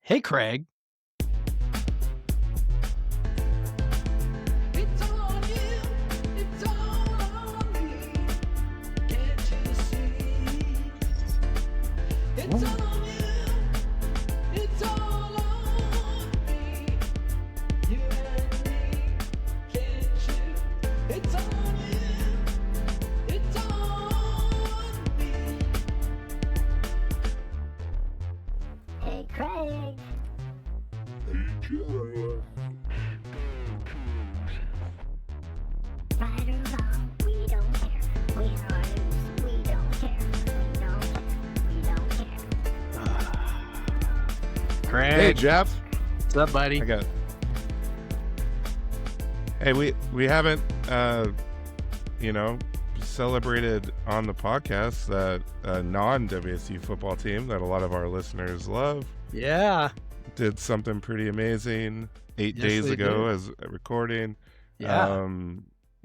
Hey, Craig. It's all on you, it's all on me. Can't you see? It's all on you, it's all on me. You and me, can't you? It's all on you, it's all on me. Hey, Craig. Right or wrong, we don't care. Win or lose, we don't care. We don't care. We don't care. Craig. Hey, Jeff. What's up, buddy? Hey, we haven't celebrated on the podcast that non-WSU football team that a lot of our listeners love Yeah. did something pretty amazing 8 Yes, days they ago did. as a recording. Yeah.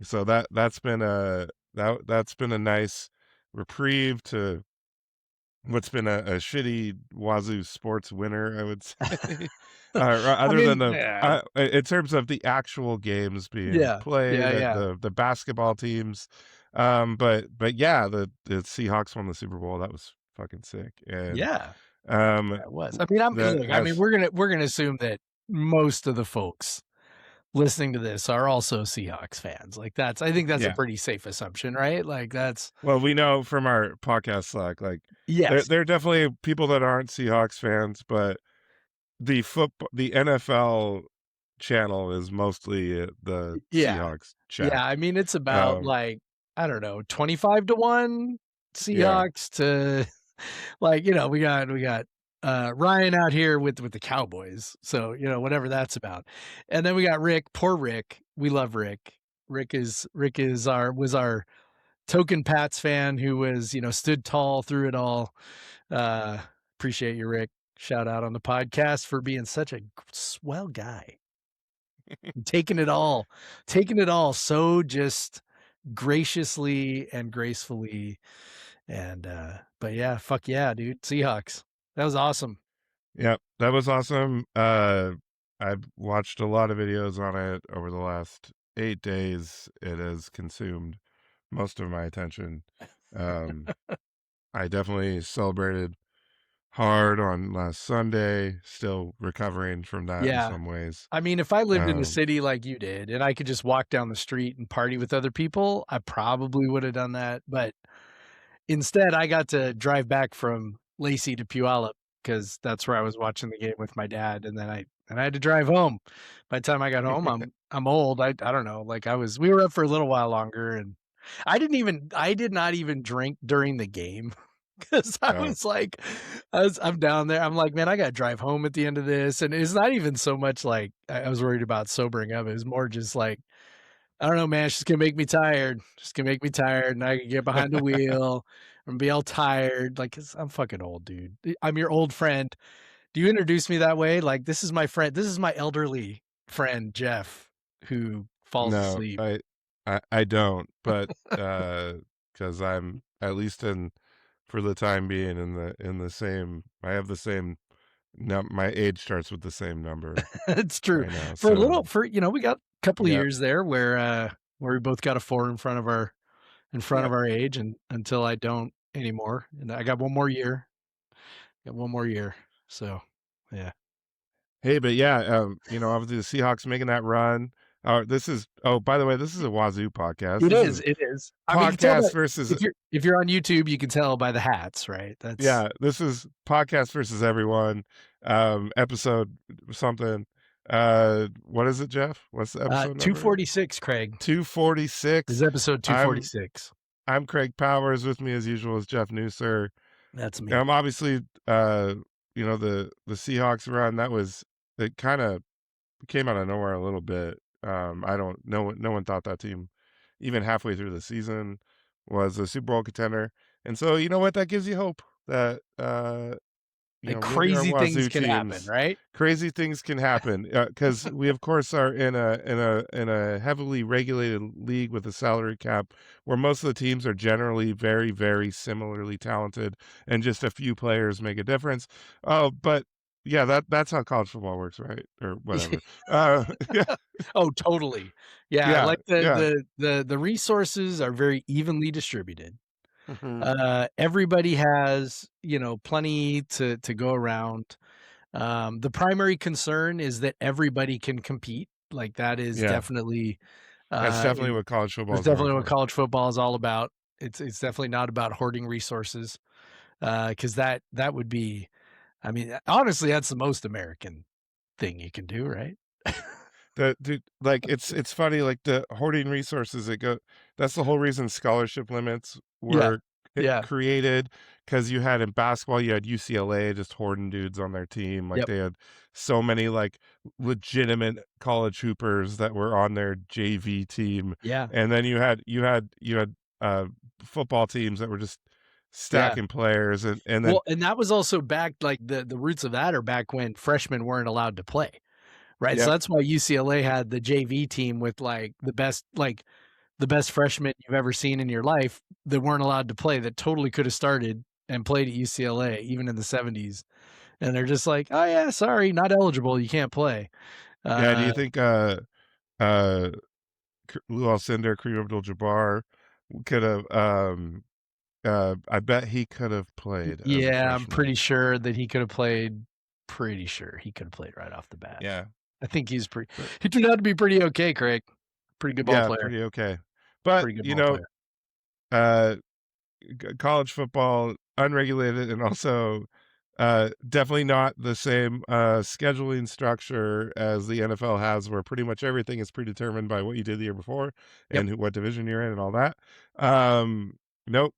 So that's been a nice reprieve to what's been a shitty Wazoo sports winter, I would say. In terms of the actual games being played, Yeah. the basketball teams, but yeah, the Seahawks won the Super Bowl. That was fucking sick. And Yeah. um, It was. I mean, we're gonna assume that most of the folks listening to this are also Seahawks fans. Like I think that's a Yeah. pretty safe assumption, right? Like that's well, we know from our podcast Slack, like yes. there are definitely people that aren't Seahawks fans, but the NFL channel is mostly the Yeah. Seahawks chat. Yeah. I mean, it's about like, I don't know, 25-1 Seahawks to like, we got Ryan out here with the Cowboys. So, whatever that's about. And then we got Rick, poor Rick. We love Rick. Rick was our token Pats fan who was, stood tall through it all. Appreciate you, Rick. Shout out on the podcast for being such a swell guy. taking it all so just graciously and gracefully. And but yeah, fuck yeah, dude. Seahawks. That was awesome. Yep, that was awesome. I've watched a lot of videos on it over the last 8 days. It has consumed most of my attention. I definitely celebrated hard on last Sunday, still recovering from that in some ways. I mean, if I lived in a city like you did and I could just walk down the street and party with other people, I probably would have done that. But instead, I got to drive back from Lacey to Puyallup because that's where I was watching the game with my dad, and then I had to drive home. By the time I got home, I'm old. I don't know. Like we were up for a little while longer, and I did not even drink during the game. Because I'm down there. I'm like, man, I got to drive home at the end of this. And it's not even so much like I was worried about sobering up. It was more just like, I don't know, man, it's just going to make me tired. And I can get behind the wheel and be all tired. Like, 'cause I'm fucking old, dude. I'm your old friend. Do you introduce me that way? Like, this is my friend. This is my elderly friend, Jeff, who falls asleep. I don't, but because I'm at least for the time being in the same, I have the same my age starts with the same number. It's true. Right now, we got a couple of years there where we both got a 4 in front of our age, and until I don't anymore. And I got one more year. So yeah. Hey, but yeah, obviously the Seahawks making that run. By the way, this is a Wazoo podcast. It is. Podcast versus. If you're on YouTube, you can tell by the hats, right? This is podcast versus everyone. Episode something. What is it, Jeff? What's the episode number? 246, Craig. 246. This is episode 246. I'm Craig Powers. With me as usual is Jeff Newser. That's me. I'm obviously, the Seahawks run. It kind of came out of nowhere a little bit. No one thought that team, even halfway through the season, was a Super Bowl contender. And so, you know what? That gives you hope that crazy things can happen, right? Crazy things can happen because we, of course, are in a heavily regulated league with a salary cap where most of the teams are generally very, very similarly talented, and just a few players make a difference. But Yeah, that's how college football works, right? Or whatever. Yeah, Oh, totally. Yeah, yeah, like yeah. the resources are very evenly distributed. Mhm. Everybody has, plenty to go around. The primary concern is that everybody can compete. Like that is Yeah, definitely that's definitely in what college football that's is known definitely what for. college football is all about. It's definitely not about hoarding resources, because that would be, I mean, honestly, that's the most American thing you can do, right? Like it's funny, like the hoarding resources that's the whole reason scholarship limits Yeah. were Yeah. created, because you had in basketball, you had UCLA just hoarding dudes on their team. Like Yep. they had so many like legitimate college hoopers that were on their JV team. Yeah. And then you had uh football teams that were just Yeah. stacking players, and then Well, and that was also back, like the roots of that are back when freshmen weren't allowed to play, right? So yep, that's why UCLA had the JV team with the best freshmen you've ever seen in your life that weren't allowed to play, that totally could have started and played at UCLA even in the 70s. And they're just like, "Oh yeah, sorry, not eligible. You can't play." yeah. Do Uh, you think uh Lou Alcindor, Kareem Abdul-Jabbar could have, I bet he could have played as a yeah, I'm freshman. pretty sure that he could have played. Pretty sure he could have played right off the bat. Yeah, I think he's pretty. but He turned out to be pretty okay, Craig. Pretty good ball yeah, player. pretty okay. But, Pretty good ball player. uh, college football, unregulated, and also definitely not the same scheduling structure as the NFL has, where pretty much everything is predetermined by what you did the year before Yep. and what division you're in and all that. Nope.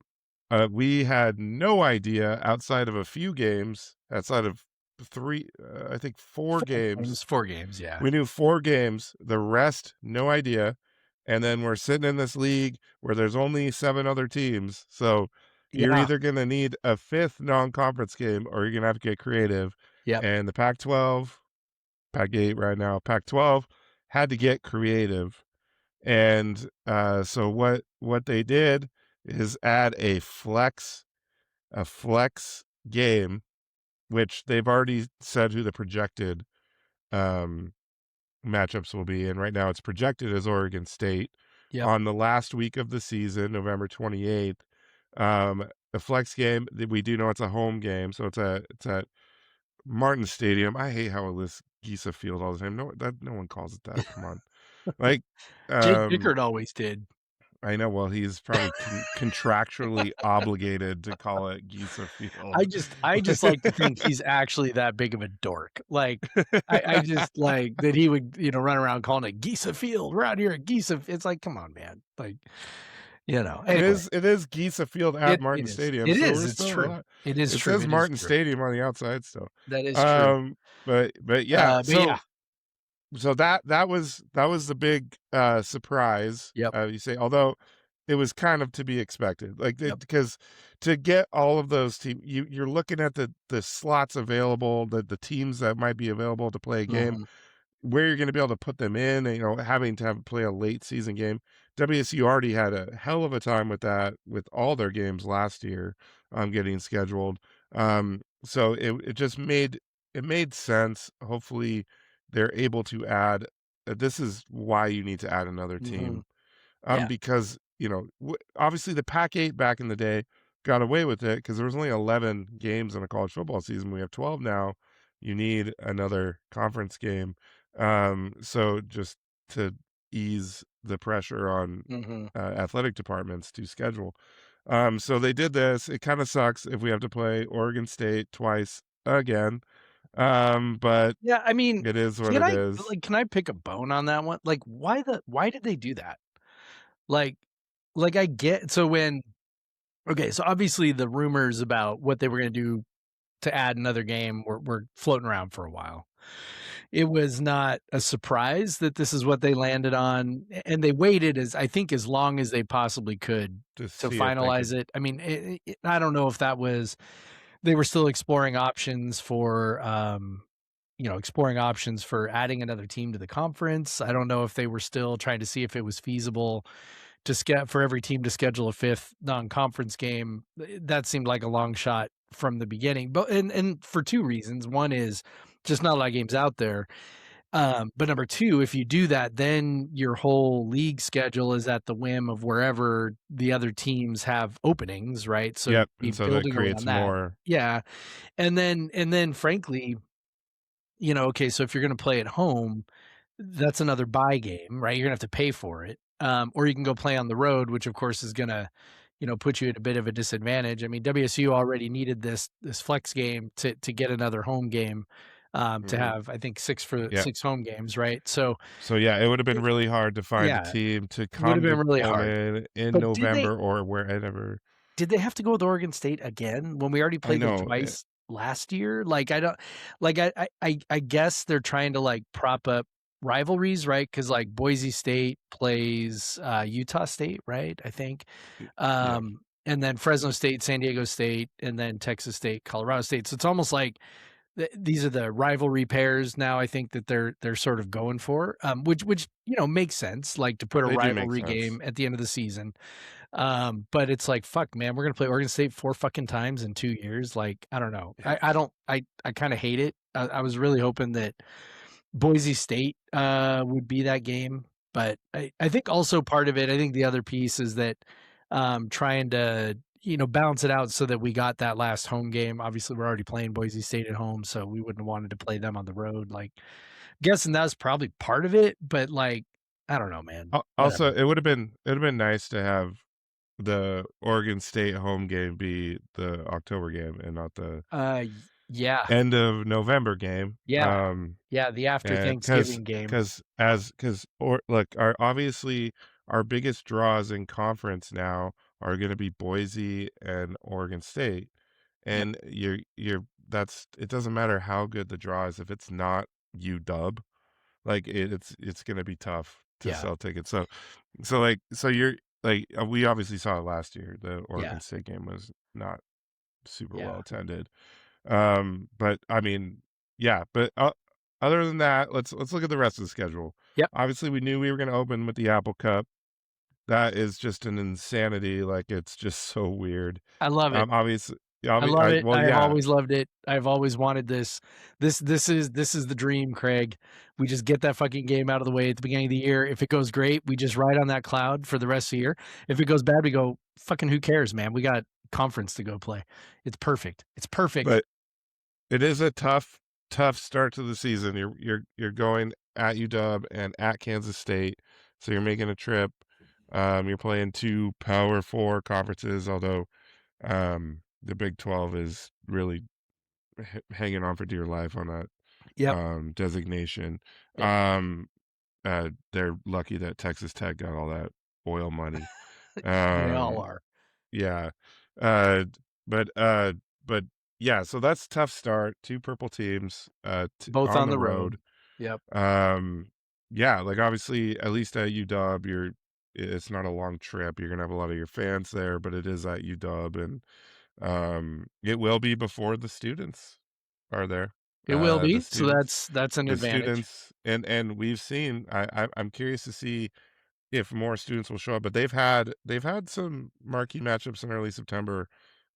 We had no idea outside of a few games, outside of three, I think four games. 4 games, yeah. We knew 4 games, the rest, no idea. And then we're sitting in this league where there's only 7 other teams. So you're Yeah. either going to need a fifth non conference game or you're going to have to get creative. Yep. And the Pac 12, Pac 8 right now, Pac 12 had to get creative. And so what they did is add a flex game, which they've already said who the projected um matchups will be. And right now it's projected as Oregon State Yep. on the last week of the season, November 28th. The flex game, we do know it's a home game, so it's at Martin Stadium. I hate how it lists Gisa Field all the time. No one calls it that. Come on. Like, Jake um, Bickert always did. I know, well, he's probably contractually obligated to call it Gisa Field. I just like to think he's actually that big of a dork. Like, I just like that he would, run around calling it Gisa Field. We're out here at Gisa. It's like, come on, man. Like, It anyway, is Gisa Field at Martin it is. Stadium, It so is. we're It's still true. alive. It is It true. says It is Martin true. Stadium on the outside still. That is true. But yeah, But yeah. so that was the big surprise. Yep. You say, although it was kind of to be expected, like Yep. because to get all of those teams, you're looking at the slots available, the teams that might be available to play a game, Mhm. where you're going to be able to put them in, and, having to play a late season game. WSU already had a hell of a time with that, with all their games last year, getting scheduled. So it just made sense. Hopefully, they're able to add. This is why you need to add another Mhm. team, Yeah. because obviously the Pac-8 back in the day got away with it because there was only 11 games in a college football season. We have 12 now. You need another conference game, so just to ease the pressure on Mhm. athletic departments to schedule. So they did this. It kind of sucks if we have to play Oregon State twice again, but Yeah, I mean, it is what it is. can I pick a bone on that one? Like, why did they do that? Like like I get so when okay, so obviously the rumors about what they were gonna do to add another game were floating around for a while. It was not a surprise that this is what they landed on, and they waited as long as they possibly could To to see if they finalize could it. I mean, I don't know if that was they were still exploring options for, exploring options for adding another team to the conference. I don't know if they were still trying to see if it was feasible for every team to schedule a fifth non-conference game, that seemed like a long shot from the beginning. But and for two reasons. One is just not a lot of games out there. But number two, if you do that, then your whole league schedule is at the whim of wherever the other teams have openings, right? So Yep. be And so that building creates around that. more. Yeah. And then frankly, okay, so if you're going to play at home, that's another buy game, right? You're gonna have to pay for it. Or you can go play on the road, which of course is gonna, put you at a bit of a disadvantage. I mean, WSU already needed this flex game to get another home game, to Mhm. have I think Yep. 6 home games, right? So So yeah, it would have been it, really hard to find a yeah, team to would have come been to really hard. Pullman in But November or wherever. did they have to go with Oregon State again when we already I played them know. twice last year? Like I don't like I guess they're trying to like prop up rivalries, right? Because like Boise State plays Utah State, right? I think. Yeah. And then Fresno State, San Diego State, and then Texas State, Colorado State. So it's almost like these are the rivalry pairs now. I think that they're sort of going for, which makes sense, like to put a They do make rivalry sense. game at the end of the season. But it's like, fuck, man, we're gonna play Oregon State 4 fucking times in 2 years. Like, I don't know. I don't I kind of hate it. I was really hoping that Boise State would be that game, but I think also part of it, I think the other piece is that trying to balance it out so that we got that last home game. Obviously, we're already playing Boise State at home, so we wouldn't have wanted to play them on the road. Like, guessing that's probably part of it, but like, I don't know, man. Also, Whatever. it would have been nice to have the Oregon State home game be the October game and not the Yeah, end of November game. yeah, yeah. The after And because Thanksgiving game. because as because or look, our obviously our biggest draws in conference now are going to be Boise and Oregon State, Yep. and you're that's it doesn't matter how good the draw is if it's not UW, like it's going to be tough to Yeah, sell tickets. So you're like we obviously saw it last year. The yeah, Oregon State game was not super yeah. well attended. But I mean, yeah, but other than that, let's look at the rest of the schedule. Yep. Obviously, we knew we were going to open with the Apple Cup. That is just an insanity. Like it's just so weird. I love it. Obviously, I love it. well, I have yeah, always loved it. I've always wanted this. This is the dream, Craig. We just get that fucking game out of the way at the beginning of the year. If it goes great, we just ride on that cloud for the rest of the year. If it goes bad, we go, fucking who cares, man? We got conference to go play. It's perfect. It's perfect. but it is a tough start to the season. You're going at UW and at Kansas State, so you're making a trip. You're playing two Power Four conferences, although the Big 12 is really hanging on for dear life on that Yep. designation. Yep. They're lucky that Texas Tech got all that oil money. They all Um, are. yeah, uh, but uh, but yeah, so that's a tough start. Two purple teams Both on on the the road. road. Yep. Yeah, like obviously, at least at UW, it's not a long trip. You're gonna have a lot of your fans there, but it is at UW, and it will be before the students are there. It will The be. So students, that's an advantage. and we've seen. I'm curious to see if more students will show up. But they've had some marquee matchups in early September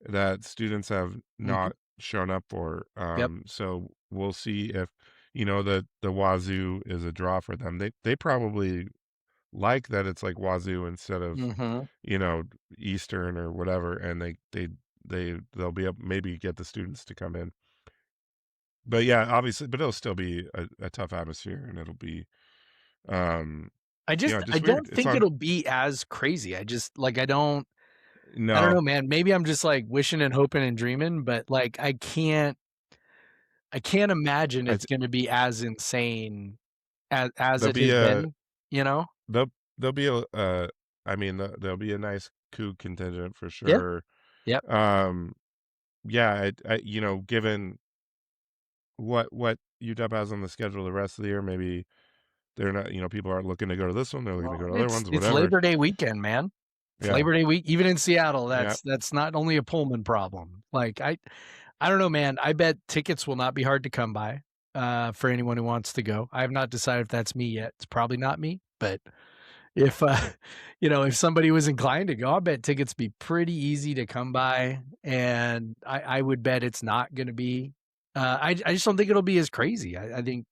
that students have Mhm. not shown up for. Yep. So we'll see if the Wazoo is a draw for them. They probably like that it's like Wazoo instead of Mhm. you know Eastern or whatever, and they'll be able maybe get the students to come in. But yeah, obviously, but it'll still be a tough atmosphere, and it'll be um I just weird. don't It's think on it'll be as crazy. I just like I don't no, know, man. Maybe I'm just like wishing and hoping and dreaming, but like I can't imagine I it's going to be as insane as there'll it be has a been, you know? there'll be a I mean there'll be a nice coup contingent for Yeah. sure. Yep. Um yeah, given what UW has on the schedule the rest of the year, maybe they're not, people aren't looking to go to this one, they're looking to Well, go to other ones, it's whatever. Labor Day weekend, man. It's Yeah. Labor Day week even in Seattle. Yeah. That's not only a Pullman problem. Like I don't know, man. I bet tickets will not be hard to come by for anyone who wants to go. I have not decided if that's me yet. It's probably not me, but if if somebody was inclined to go, I bet tickets be pretty easy to come by, and I would bet it's not going to be. I just don't think it'll be as crazy. I think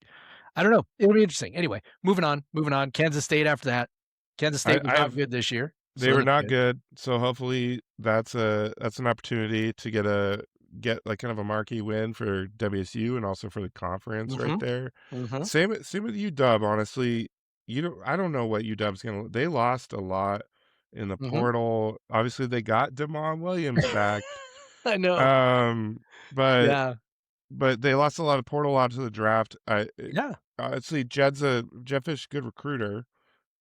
I don't know. It'll be interesting. Anyway, moving on. Moving on. Kansas State after that. Kansas State was I not have good this year, so They were that's not good. good, so hopefully that's an opportunity to get like kind of a marquee win for WSU and also for the conference right Mm-hmm. there. Mm-hmm. Same with UW, honestly. I don't know what UW's gonna. They lost a lot in the Mm-hmm. portal. Obviously, they got Damon Williams back, I know. um, but Yeah. but they lost a lot of portal odds to the draft. Yeah. Honestly, Jed Fish, good recruiter.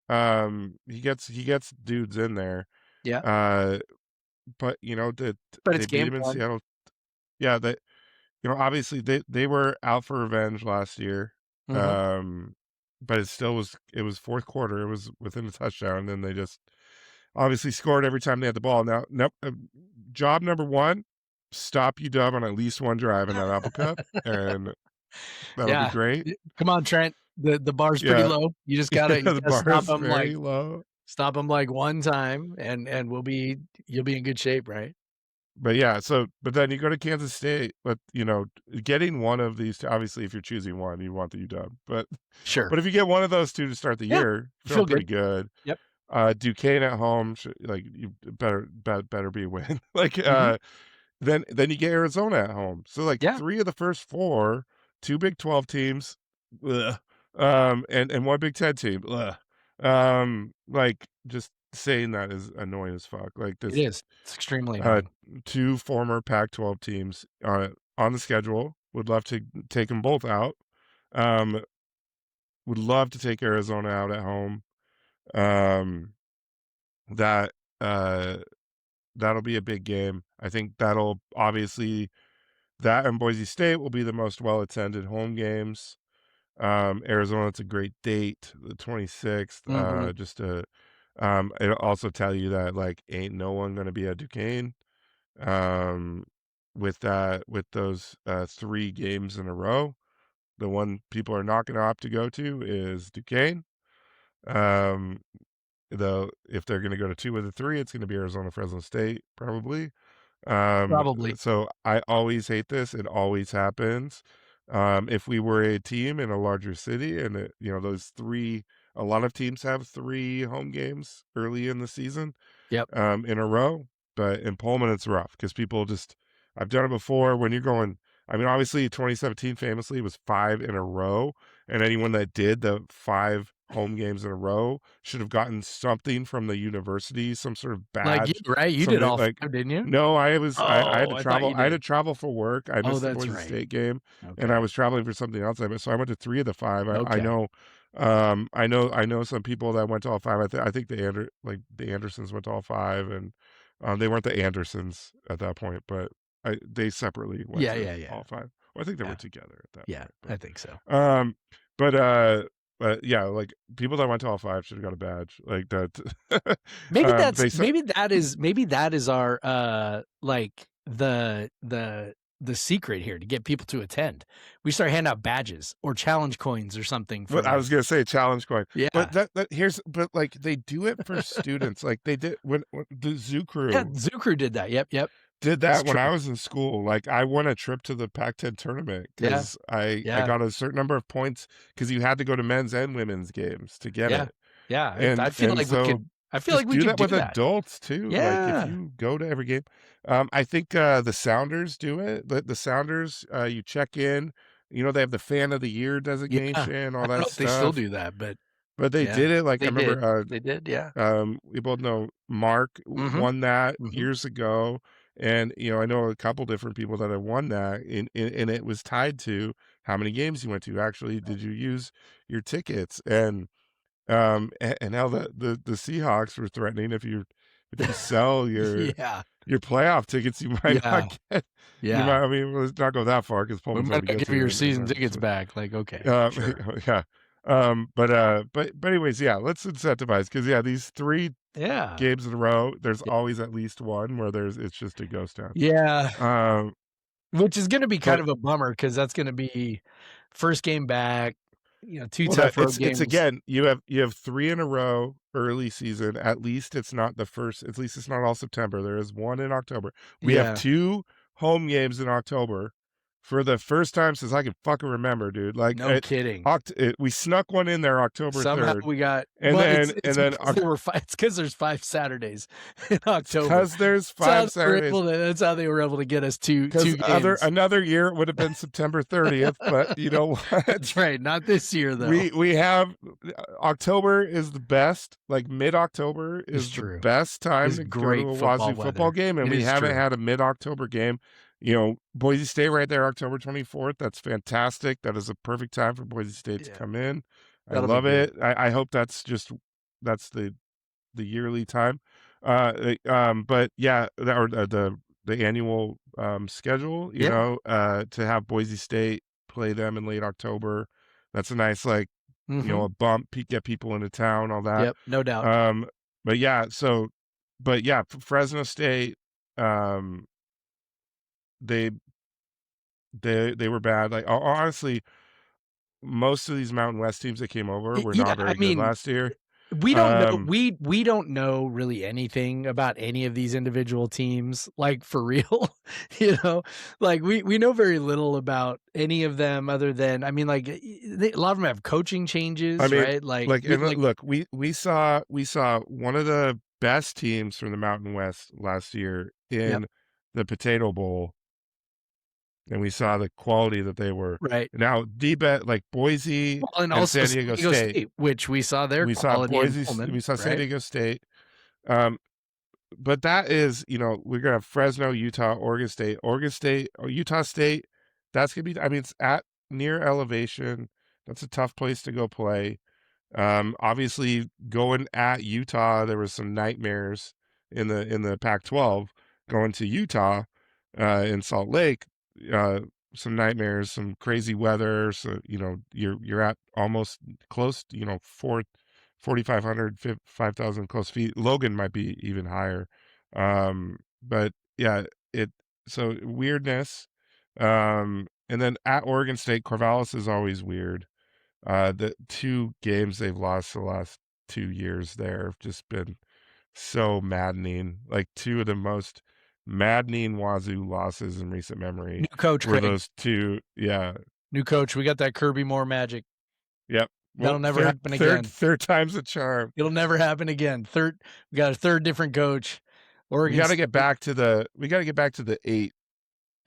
He gets dudes in there. Yeah. Uh, but But they it's beat game him in one. Seattle. Yeah, obviously they were out for revenge last year. Mm-hmm. Um, but it was fourth quarter. It was within a touchdown, and then they just obviously scored every time they had the ball. Now, no, job number one, stop UW on at least one drive in that Apple Cup, and that'll be Yeah. great. Come on, Trent. The bar's pretty Yeah, low. You just yeah, gotta the bar stop is them very low. like one time, and you'll be in good shape, right? But yeah, but then you go to Kansas State, but getting one of these two, obviously if you're choosing one, you want the UW. Sure. But if you get one of those two to start the Yeah. year, You feel feeling pretty good. good. Yep. Duquesne at home, like you better be a win. Like Mm-hmm. then you get Arizona at home. So like Yeah. three of the first four, two Big 12 teams, ugh, and one Big 10 team. Ugh. Like just saying that is annoying as fuck. Like It this is. It's extremely uh, annoying. two former Pac-12 teams on the schedule. Would love to take them both out. Um, would love to take Arizona out at home. Um, that uh, that'll be a big game. I think that'll obviously that and Boise State will be the most well-attended home games. Arizona, it's a great date, the 26th. Mm-hmm. Just to it'll also tell you that like ain't no one gonna be at Duquesne. Um, with those 3 games in a row. The one people are not going to opt to go to is Duquesne. Um, though if they're going to go to 2 of the 3, it's going to be Arizona, Fresno State, probably. Probably. So I always hate this. It always happens. If we were a team in a larger city, and those 3, a lot of teams have 3 home games early in the season Yep. in a row. But in Pullman, it's rough because people just, I've done it before when you're going, I mean, obviously 2017 famously was 5 in a row. And anyone that did the 5 home games in a row should have gotten something from the university, some sort of Like you, badge, right? You did something all like, 5, didn't you? no, I had Oh, to I thought travel. you I had to did. travel for work. I Oh, missed the that's Boise right. State game, and I Okay. was traveling for something else. So I went to 3 of the 5. I Okay. know I know some people that went to all 5. I think the Andersons went to all 5, and they weren't the Andersons at that point, but they separately went Yeah, to yeah, yeah. all 5. Well, I think they were Yeah. together at that Yeah, I point, think so. but but yeah, like people that went to all 5 should have got a badge like that. Maybe that is our like the secret here to get people to attend. We start handing out badges or challenge coins or something for But I like was gonna say challenge coin, but yeah. but like they do it for students, like they did when the zoo Yeah, crew Zoo Crew did that. Yep, yep. did That's that when I true. was in school. Like I won a trip to the Pac-10 tournament Yeah. because I Yeah. got a certain number of points because you had to go to men's and women's games to get Yeah. it. Yeah. And I feel like so just we do could that do with that. adults too. Like if Yeah. you go to every game, I think the Sounders do it. The Sounders, you check in. They have the Fan of the Year Yeah. designation, I all don't that know if they still stuff. do that, but But they yeah. did it. Like I They did. remember, They did, yeah. we both know Mark Mhm. won that Mhm. years ago, and I know a couple different people that have won that, and it was tied to how many games you went to. Actually, did you use your tickets? And how the Seahawks were threatening if you sell Yeah. your playoff tickets, you might Yeah. not get. You Yeah. might. I mean, let's not go that far because We Pullman's might already not gets give you you your in season there. tickets So back. Like, okay, sure. yeah. But anyways, yeah, let's incentivize because yeah, these 3 Yeah. games in a row, there's Yeah. always at least one where it's just a ghost town. Yeah. Um, Which is gonna be kind but of a bummer because that's gonna be first game back. 2 Well, tough road it's games. again, you have 3 in a row early season. At least it's not the first. At least it's not all September. There is 1 in October. We have Yeah, 2 home games in October for the first time since I can fucking remember, dude. Like no kidding. we snuck one in there October Somehow 3rd, we got and it's then because there were 5 it's 'cause there's 5 Saturdays in October. because there's 5 Saturdays. That's how they were able to get us 2 Because games. another year it would have been September 30th, but you know what? That's right, not this year, though. We have October is the best, like mid-October It's is the true. best time It's to go to great a football Wazoo football weather. game, and It we is haven't true. had a mid-October game. Boise State right there, October 24th. That's fantastic. That is a perfect time for Boise State to Yeah, come in. I that'll be love good. it. I hope that's the yearly time. But yeah, or the annual schedule, Yeah. to have Boise State play them in late October. That's a nice, like, Mhm. a bump, get people into town, all that. Yep, no doubt. Um, but yeah, Fresno State, um, they they were bad. Like, honestly, most of these Mountain West teams that came over were Yeah, not I very good mean, last year. we don't know Um, we don't know really anything about any of these individual teams, like, for real, you know? Like, we know very little about any of them other than I mean, like, a lot of them have coaching I changes, mean, right? Like, like, we and like look, we saw one of the best teams from the Mountain West last year Yep, in the Potato Bowl, and we saw the quality that they were. right. Now, like Boise Well, and and also San San Diego Diego State, State, which we saw their we saw quality in we Pullman, saw San right? Diego State. Um, but that is, we're gonna have Fresno, Utah, Oregon State, or Utah State. That's gonna be. I mean, it's at near elevation. That's a tough place to go play. Obviously going at Utah, there was some nightmares in the Pac-12 going to Utah, in Salt Lake, uh, some nightmares, some crazy weather. So, you're at almost close, 4,500, 5,000 close feet. Logan might be even higher. But yeah, it, so weirdness. And then at Oregon State, Corvallis is always weird. The 2 games they've lost the last 2 years there have just been so maddening. Like 2 of the most maddening Wazoo losses in recent memory New coach, were Craig. those 2. Yeah. New coach. We got that Kirby Moore magic. Yep. Well, That'll never happen again. third time's a charm. It'll never happen again. We got a third different coach. We Oregon got to get State. back to the 8,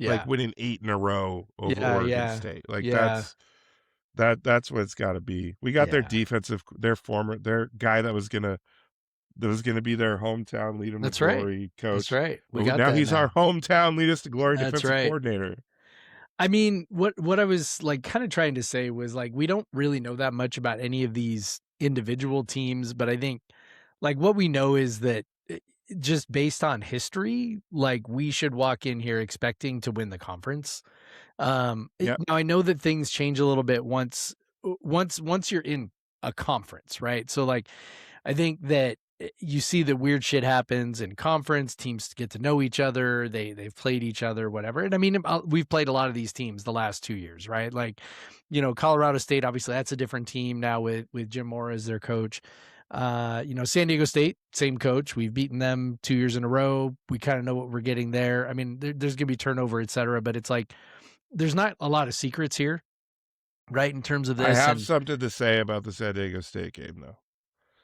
like Yeah. winning 8 in a row over Yeah, Oregon yeah. State. Like Yeah. that's what it's got to be. We got Yeah. their guy that was gonna be their hometown lead them to That's right. glory That's coach. right. We Well, got now that he's our now. hometown lead us to glory That's defensive right. coordinator. I mean, what I was, like, kinda trying to say was, like, we don't really know that much about any of these individual teams, but I think, like, what we know is that, just based on history, like, we should walk in here expecting to win the conference. Yep. Now I know that things change a little bit once you're in a conference, right? So, like, I think that you see the weird shit happens in conference. Teams get to know each other. They've played each other, whatever. And I mean, we've played a lot of these teams the last 2 years, right? Like, Colorado State, obviously, that's a different team now with Jim Mora as their coach. San Diego State, same coach. We've beaten them 2 years in a row. We kind of know what we're getting there. I mean, there's gonna be turnover, et cetera, but it's like there's not a lot of secrets here, right? In terms of I this, have and something to say about the San Diego State game though.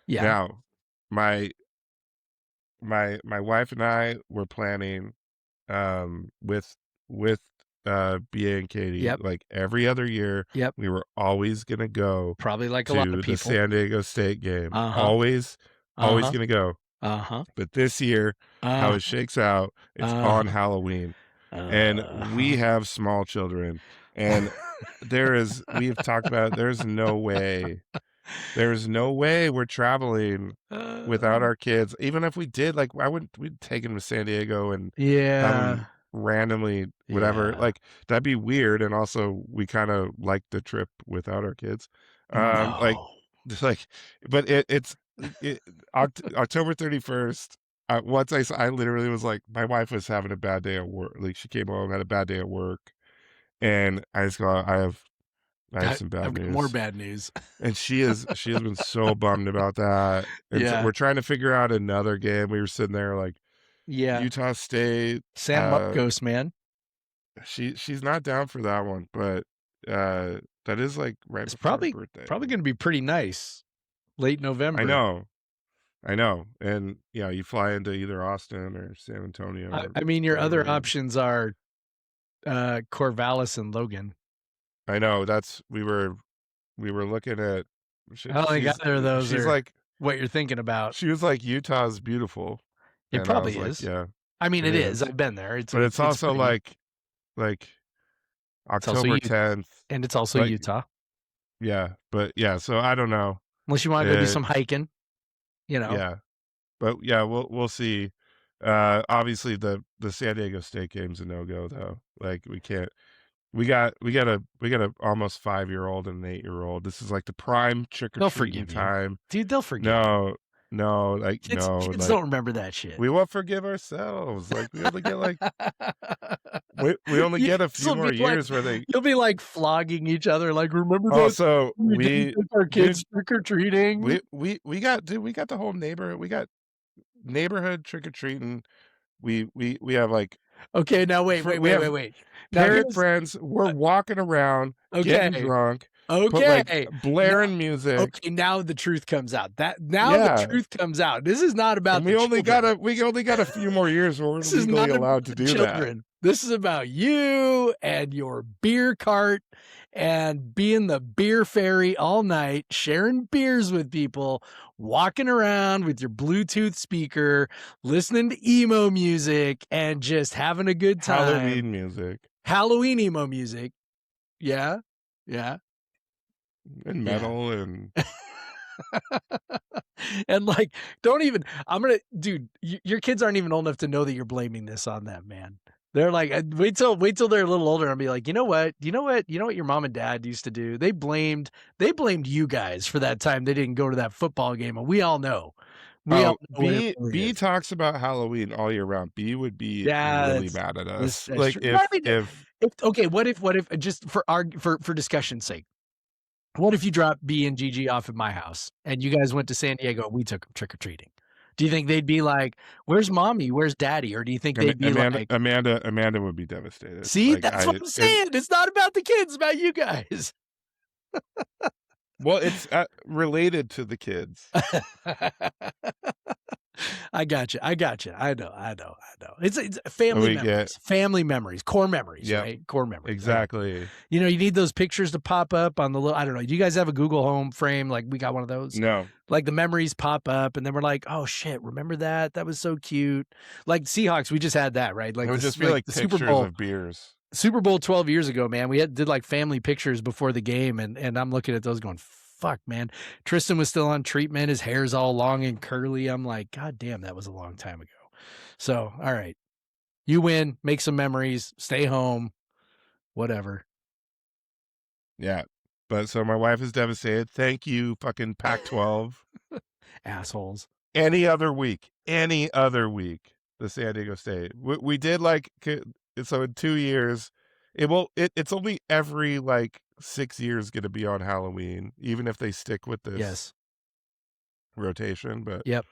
yeah, Now, my my wife and I were planning, with BA and Katie, yep, like every other year, yep. we were always gonna go Probably like a lot of to the people. San Diego State game. Uh-huh. Always Uh-huh. gonna go. Uh-huh. But this year, how Uh, it shakes out, it's on uh, Halloween. And we uh-huh. have small children. And we've talked about it, there's no way we're traveling without Uh, our kids. Even if we did, like, we'd take them to San Diego and have them yeah. randomly, whatever. Yeah. Like, that'd be weird. And also, we kind of like the trip without our kids. Like, No. just like, but it, October 31st. Once I literally was like, my wife was having a bad day at work. Like, she came home, had a bad day at work. And I just go, I have some bad I've got more news. bad news. And she has been so bummed about that. And so Yeah. we're trying to figure out another game. We were sitting there like Yeah. Utah State. San Marcos, man. She's not down for that one, but that is like right It's before her probably birthday. gonna be pretty nice. Late November. I know. And yeah, you fly into either Austin or San Antonio. Or I mean, your other whatever. options are Corvallis and Logan. I know. We were looking at. I don't think either of those She's are like what you're thinking about. she was like Utah's beautiful, It and I was probably like, is. yeah, I mean, it it is. is. I've been there. But it's also pretty. like It's also October 10th, and it's also like, Utah. yeah. But yeah, so I don't know. Unless you want to go do some hiking, you know. Yeah, but yeah, we'll see. Obviously the San Diego State game's a no-go though. Like we can't. We got a almost 5-year-old and an 8-year-old. This is like the prime trick or They'll treating forgive you. time. Dude, they'll forgive you. No, like Kids like don't remember that shit. we won't forgive ourselves. Like we only get like we only get a few more years where they. You'll be like flogging each other. Like, remember that? Also, We didn't take our kids trick or treating. we got the whole neighborhood. We got neighborhood trick or treating. We have like. Okay, now wait. Now Parent friends, we're walking around, getting drunk, Okay. blaring music. Okay, now the truth comes out. The truth comes out. This is not about and we only got a few more years where we're legally allowed to do that. This is about you and your beer cart and being the beer fairy all night, sharing beers with people, walking around with your Bluetooth speaker, listening to emo music, and just having a good time. Halloween emo music. Yeah. Yeah. And metal and and like, dude, your kids aren't even old enough to know that you're blaming this on them, man. They're like, wait till they're a little older and be like, you know what your mom and dad used to do? They blamed you guys for that time they didn't go to that football game, and we all know. B talks about Halloween all year round. B would be really mad at us. Like if what if just for discussion's sake, what if you dropped B and Gigi off at my house and you guys went to San Diego and we took them trick-or-treating? Do you think they'd be like, where's mommy? Where's daddy? Or do you think they'd be like... Amanda would be devastated. See, that's what I'm saying. It's not about the kids, it's about you guys. Well, it's related to the kids. I got you. I know. It's family memories, core memories, right? Core memories. Exactly. Right? You know, you need those pictures to pop up on the little, I don't know. Do you guys have a Google Home frame? Like we got one of those? No. Like the memories pop up and then we're like, oh shit, remember that? That was so cute. Like Seahawks, we just had that, right? Like it would just be like the pictures Super Bowl of beers. Super Bowl 12 years ago, man. We did like family pictures before the game and I'm looking at those going, fuck, man. Tristan was still on treatment. His hair's all long and curly. I'm like, God damn, that was a long time ago. So, all right. You win, make some memories, stay home, whatever. Yeah. But so my wife is devastated. Thank you, fucking Pac-12. Assholes. Any other week, the San Diego State. We did like, so in 2 years, it's only every like 6 years going to be on Halloween, even if they stick with this rotation. But yep.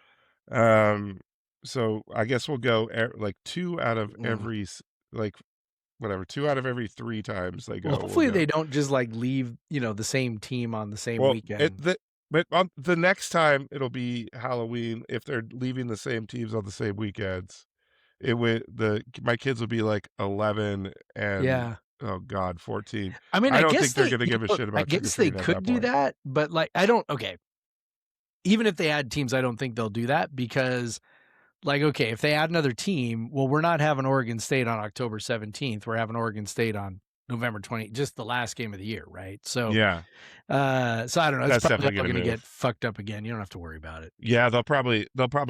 So I guess we'll go like 2 out of every like whatever 2 out of every 3 times they go. Well, hopefully they don't just like leave the same team on the same weekend. But on the next time it'll be Halloween if they're leaving the same teams on the same weekends. My kids will be like 11 and oh god 14. I mean, I don't think they're gonna give a shit about. I guess they could do that, but like even if they add teams, I don't think they'll do that because like, okay, if they add another team, well, we're not having Oregon State on October 17th. We're having Oregon State on November 20th, just the last game of the year, right? So yeah. So I don't know. It's That's probably going to get fucked up again. You don't have to worry about it. Yeah, they'll probably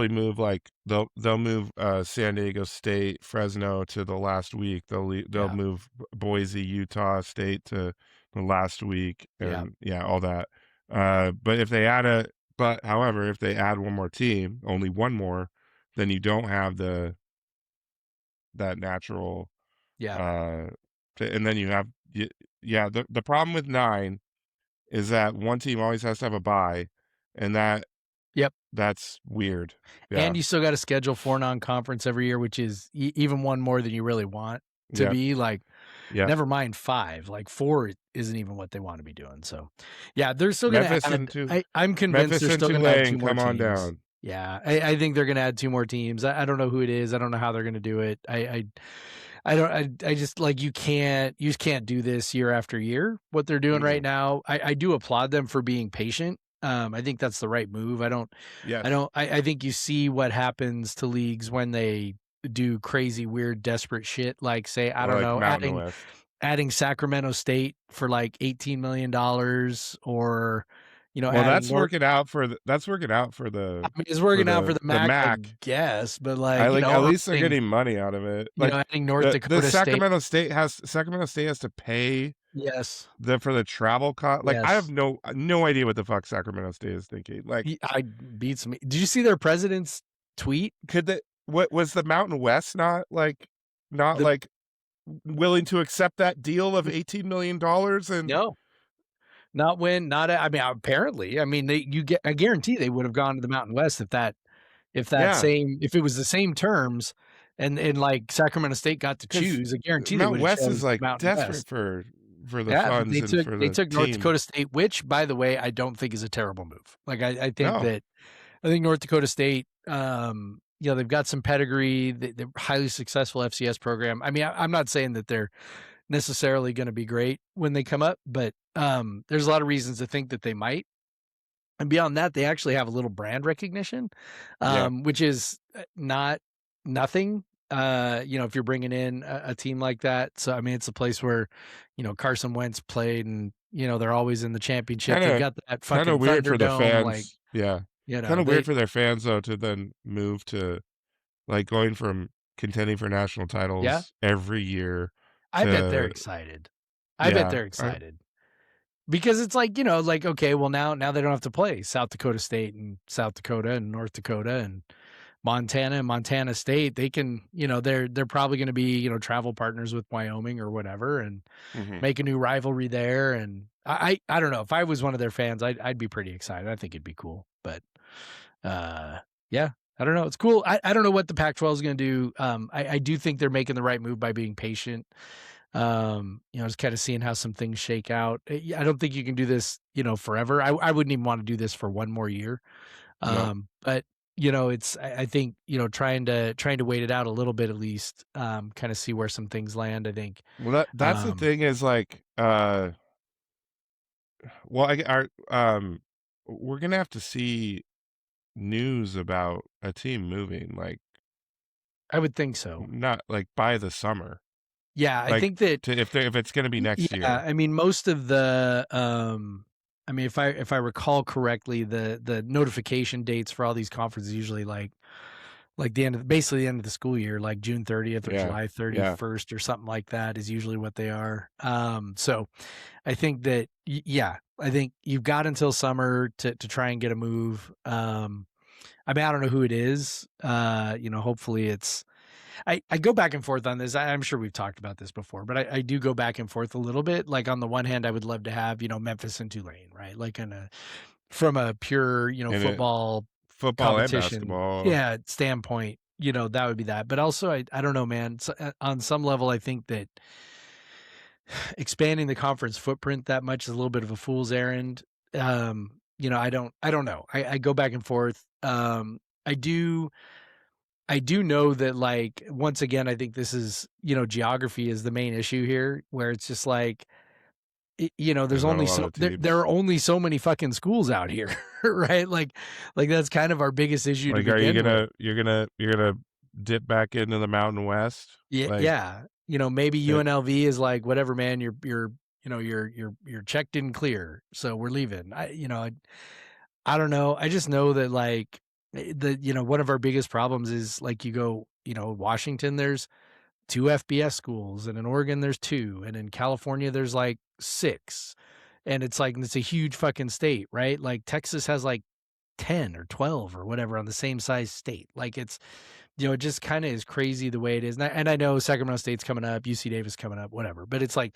move like they'll move San Diego State, Fresno to the last week. They'll move Boise, Utah State to the last week, and all that. But if they add however, if they add one more team, only one more, then you don't have that natural. And then you have the problem with 9 is that one team always has to have a bye, and Yep. that's weird. Yeah. And you still got to schedule 4 non-conference every year, which is even one more than you really want to Yep. be. Like, Yep. never mind 5. Like 4 isn't even what they want to be doing. So, yeah, they're still going to Memphis add. and I'm convinced Memphis they're and still going to add 2 Tulane, more come on teams. down. Yeah, I think they're going to add 2 more teams. I don't know who it is. I don't know how they're going to do it. I don't. I just like you just can't do this year after year. What they're doing right now, I do applaud them for being patient. I think that's the right move. Yes. I think you see what happens to leagues when they do crazy, weird, desperate shit. Like say, I Or don't like know, Mountain West. adding Sacramento State for like $18 million, or Well, adding that's North. working out for the I mean, it's working out for the MAC, I guess, but I like, at least they're getting money out of it. Like adding North the Dakota Sacramento State has to pay Yes. for the travel cost. Like I Yes. have no idea what the fuck Sacramento State is thinking. Like I beats me. Did you see their president's tweet? could they what was the Mountain West not The- like willing to accept that deal of $18 million and No. I mean, apparently, I mean, I guarantee they would have gone to the Mountain West if Yeah. if it was the same terms and like Sacramento State got to 'Cause choose, I guarantee they Mountain would have West is chose like Mountain desperate West. for the Yeah, but funds and for they the took North team. Dakota State, which by the way, I don't think is a terrible move. Like I think No. I think North Dakota State, they've got some pedigree. They're highly successful FCS program. I mean, I'm not saying that they're necessarily going to be great when they come up, but there's a lot of reasons to think that they might. And beyond that, they actually have a little brand recognition, which is not nothing. If you're bringing in a team like that. So, I mean, it's a place where, Carson Wentz played and, they're always in the championship. They've got that Kind fucking of weird for the Thunderdome, fans. like, Yeah. Kind of weird for their fans though to then move to like going from contending for national titles every year. I bet they're to- excited. I bet they're excited. Because it's like, like, okay, well now they don't have to play South Dakota State and South Dakota and North Dakota and Montana and Montana State. They can, they're probably going to be, travel partners with Wyoming or whatever and make a new rivalry there. And I don't know. If I was one of their fans, I'd be pretty excited. I think it'd be cool. But yeah, I don't know. It's cool. I don't know what the Pac-12 is going to do. I do think they're making the right move by being patient. Just kind of seeing how some things shake out. I don't think you can do this, forever. I wouldn't even want to do this for one more year. But it's, I think, trying to wait it out a little bit, at least, kind of see where some things land. I think. Well, that's the thing is like, well, we're going to have to see news about a team moving, like, I would think so. not like by the summer. Yeah. I Like, think that if it's going to be next year. I mean, most of the, I mean, if I recall correctly, the notification dates for all these conferences usually like basically the end of the school year, like June 30th or July 31st or something like that is usually what they are. So I think that, I think you've got until summer to try and get a move. I mean, I don't know who it is. Hopefully it's, I go back and forth on this. I'm sure we've talked about this before, but I do go back and forth a little bit. Like on the one hand, I would love to have, Memphis and Tulane, right? Like from a pure, football and competition, basketball. standpoint, that would be that. But also, I don't know, man. So, on some level, I think that expanding the conference footprint that much is a little bit of a fool's errand. I don't know. I go back and forth. I do know that, like, once again, I think this is, geography is the main issue here, where it's just like, there's only there are only so many fucking schools out here, right? Like that's kind of our biggest issue. Like, to begin with. you're gonna dip back into the Mountain West? Yeah, Like, yeah. Maybe UNLV is like, whatever, man. Your check didn't clear, so we're leaving. I don't know. I just know that like one of our biggest problems is like you go, Washington, there's 2 FBS schools, and in Oregon there's 2, and in California there's like 6. And it's like, it's a huge fucking state, right? Like Texas has like 10 or 12 or whatever on the same size state. Like it's, it just kind of is crazy the way it is. And I know Sacramento State's coming up, UC Davis coming up, whatever. But it's like,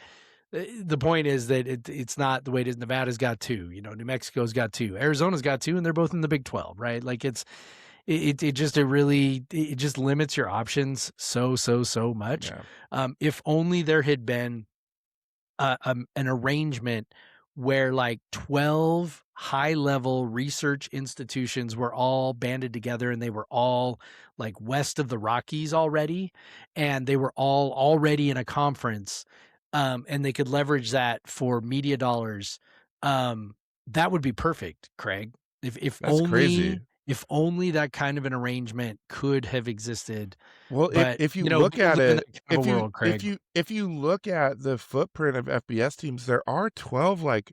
the point is that it's not the way it is. Nevada's got 2, New Mexico's got 2, Arizona's got 2, and they're both in the Big 12, right? Like it just limits your options so much. Yeah, If only there had been an arrangement where like 12 high level research institutions were all banded together and they were all like west of the Rockies already, and they were all already in a conference, and they could leverage that for media dollars. That would be perfect, Craig. that's crazy. If only that kind of an arrangement could have existed. Well, But if you we look don't at live in it, that kind of a world, Craig. if you look at the footprint of FBS teams, there are 12 like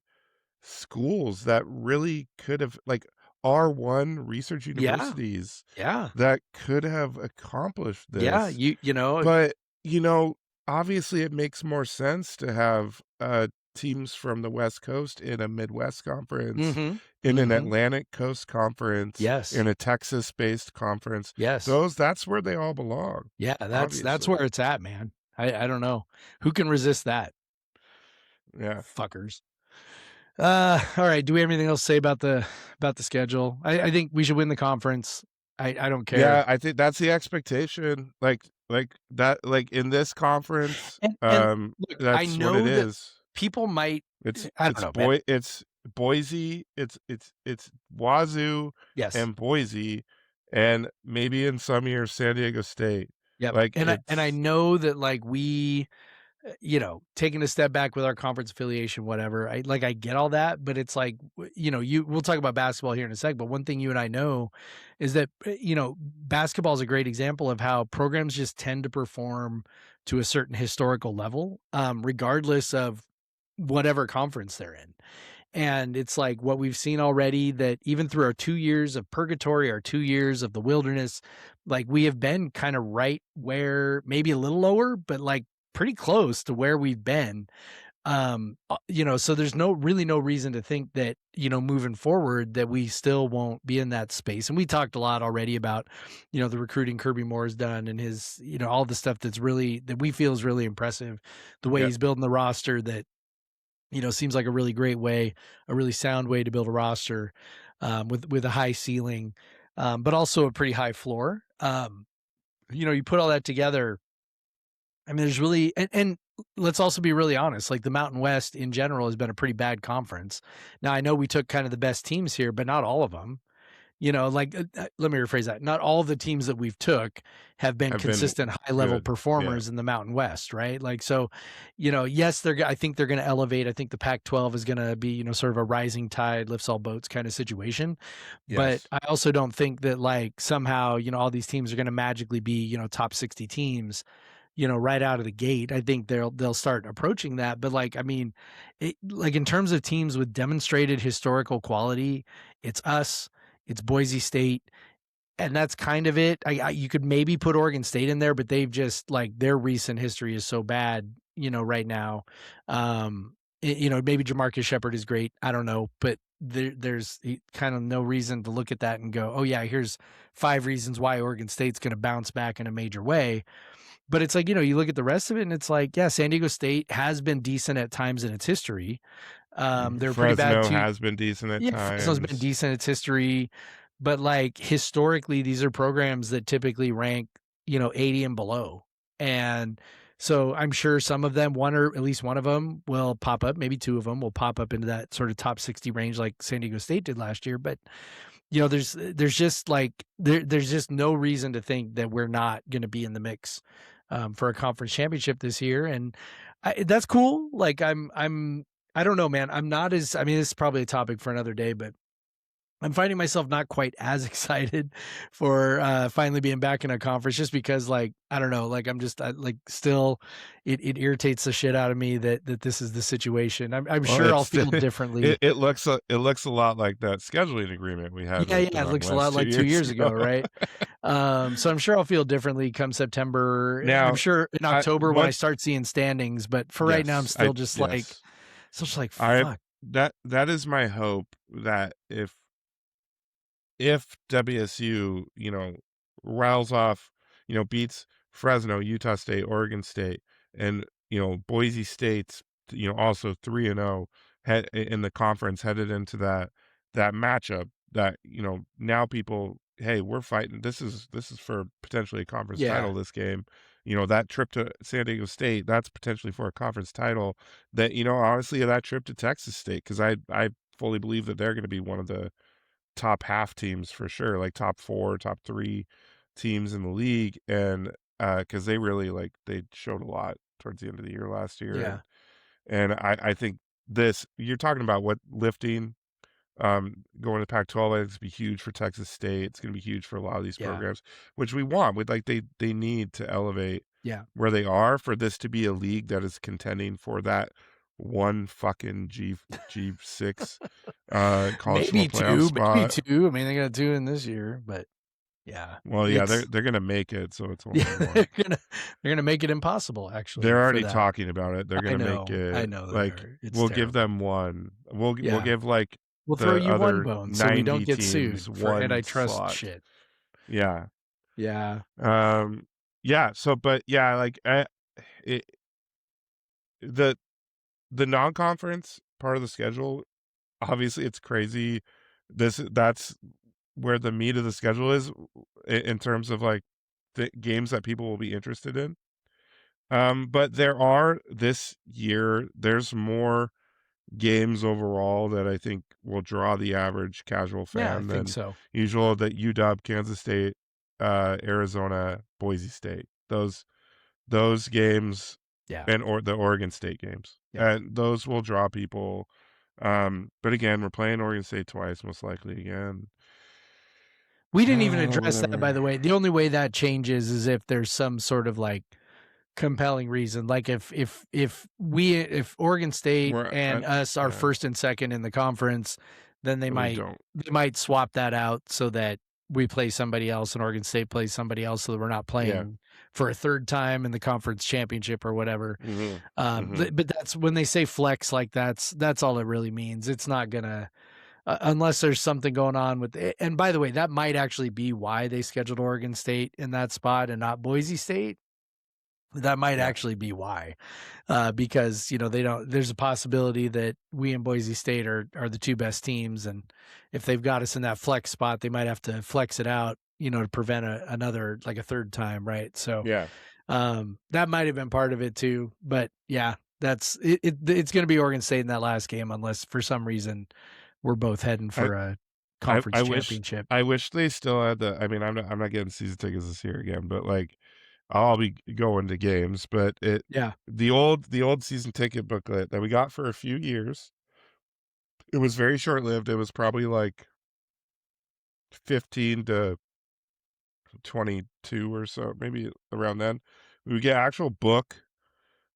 schools that really could have like R1 research Yeah, universities yeah. that could have accomplished Yeah, this. you know But, you know, obviously it makes more sense to have teams from the West Coast in a Midwest conference, Mhm, in an mhm. Atlantic Coast conference, Yes, in a Texas-based conference. yes. That's where they all belong, Yeah, that's obviously. where it's at, man. I don't know. Who can resist that? Yeah. Fuckers. All right, do we have anything else to say about the schedule? I think we should win the conference. I don't care. Yeah, I think that's the expectation. Like that like in this conference, And look, I that's what it know that is. people might I don't It's know, man. It's Boise, it's Wazoo Yes. and Boise, and maybe in some years San Diego State. Yep. Like And I it's know that like we taking a step back with our conference affiliation, whatever. I get all that, but it's like, we'll talk about basketball here in a sec, but one thing you and I know is that, basketball is a great example of how programs just tend to perform to a certain historical level, regardless of whatever conference they're in. And it's like what we've seen already, that even through our 2 years of purgatory, our 2 years of the wilderness, like we have been kind of right where, maybe a little lower, but like pretty close to where we've been. So there's really no reason to think that, moving forward, that we still won't be in that space. And we talked a lot already about, the recruiting Kirby Moore's done, and his, all the stuff that we feel is really impressive, the way yeah, he's building the roster, that seems like a really great way, a really sound way to build a roster, with a high ceiling, but also a pretty high floor. You put all that together. I mean, there's really, and let's also be really honest. Like the Mountain West in general has been a pretty bad conference. Now I know we took kind of the best teams here, but not all of them. Let me rephrase that. Not all the teams that we've took have been have been consistent high level good. Yeah. performers in the Mountain West, right? Like, so, yes, I think they're going to elevate. I think the Pac-12 is going to be, sort of a rising tide lifts all boats kind of situation. But Yes. I also don't think that like somehow, all these teams are going to magically be, top 60 teams, right out of the gate. I think they'll start approaching that. But like, I mean, like in terms of teams with demonstrated historical quality, it's us, it's Boise State, and that's kind of it. You could maybe put Oregon State in there, but they've just like their recent history is so bad, right now. Maybe Jamarcus Shepard is great. I don't know, but there's kind of no reason to look at that and go, oh yeah, here's 5 reasons why Oregon State's going to bounce back in a major way. But it's like, you look at the rest of it and it's like, yeah, San Diego State has been decent at times in its history. They're pretty bad Fresno too. has been decent at Yeah, Fresno's been times. decent at its history, but like historically, these are programs that typically rank, 80 and below. And so I'm sure some of them, one or at least one of them will pop up, maybe 2 of them will pop up into that sort of top 60 range like San Diego State did last year. But there's just like there's just no reason to think that we're not going to be in the mix, for a conference championship this year, and that's cool. Like I don't know, man. I'm not as I mean, this is probably a topic for another day, but I'm finding myself not quite as excited for finally being back in a conference, just because like I don't know, like I'm just like still it irritates the shit out of me that this is the situation. I'm Well, sure I'll it's feel differently. it looks a lot like that scheduling agreement we had Yeah, with the yeah, it Mountain looks a West lot two like 2 years years ago. ago, right? So I'm sure I'll feel differently come September. I'm Now, sure in I October when I what start seeing standings, but for right now, I'm yes. still just like, I fuck. that is my hope that if WSU, riles off, beats Fresno, Utah State, Oregon State, and Boise State's also 3-0 head in the conference headed into that matchup that, now people, hey, we're fighting. This is for potentially a conference Yeah. title this game. That trip to San Diego State, that's potentially for a conference title. That, honestly, that trip to Texas State, because I fully believe that they're going to be one of the top half teams for sure, like top 4, top 3 teams in the league. And because they really they showed a lot towards the end of the year last year. Yeah. And I think you're talking about what lifting, going to Pac-12, I think it's gonna be huge for Texas State. It's gonna be huge for a lot of these Yeah. programs, which we want. With they need to elevate Yeah. where they are for this to be a league that is contending for that one fucking G6 college football Maybe playoff 2, maybe spot. 2. I mean, they got 2 in this year, but yeah. Well, yeah, It's they're gonna make it, so it's only yeah, one. they're gonna make it impossible actually They're for already that. talking about it. They're I gonna make know. I it know they like are. It's we'll give terrible. them one. We'll Yeah. give We'll throw the you one other bone so we don't 90 get sued teams for one antitrust slot. shit. Yeah. Yeah. Yeah. So, but yeah, it, the non-conference part of the schedule, obviously, it's crazy. That's where the meat of the schedule is in terms of the games that people will be interested in. But this year, there's more games overall that I think will draw the average casual Yeah, I fan think than so. usual. That UW, Kansas State, Arizona, Boise State. Those games, Yeah. or the Oregon State games, Yeah. and those will draw people. But again, we're playing Oregon State twice, most likely again. We didn't even So address that, by whatever. the way. The only way that changes is if there's some sort of compelling reason. Like if Oregon State We're and us are yeah, first and second in the conference, then they but we might don't. swap that out so that we play somebody else and Oregon State plays somebody else, so that we're not Yeah. playing for a third time in the conference championship or whatever. Mm-hmm. But that's when they say flex, that's all it really means. It's not gonna unless there's something going on with it. And by the way, that might actually be why they scheduled Oregon State in that spot and not Boise State. That might Yeah. actually be why, because they don't. There's a possibility that we and Boise State are the 2 best teams, and if they've got us in that flex spot, they might have to flex it out, to prevent another a third time, right? So, Yeah. that might have been part of it too. But yeah, that's it. It's going to be Oregon State in that last game, unless for some reason we're both heading for a conference championship. I wish they still had the. I mean, I'm not getting season tickets this year again, but I'll be going to games. But Yeah. the old season ticket booklet that we got for a few years, it was very short lived. It was probably 15 to 22 or so, maybe around then. We would get actual book,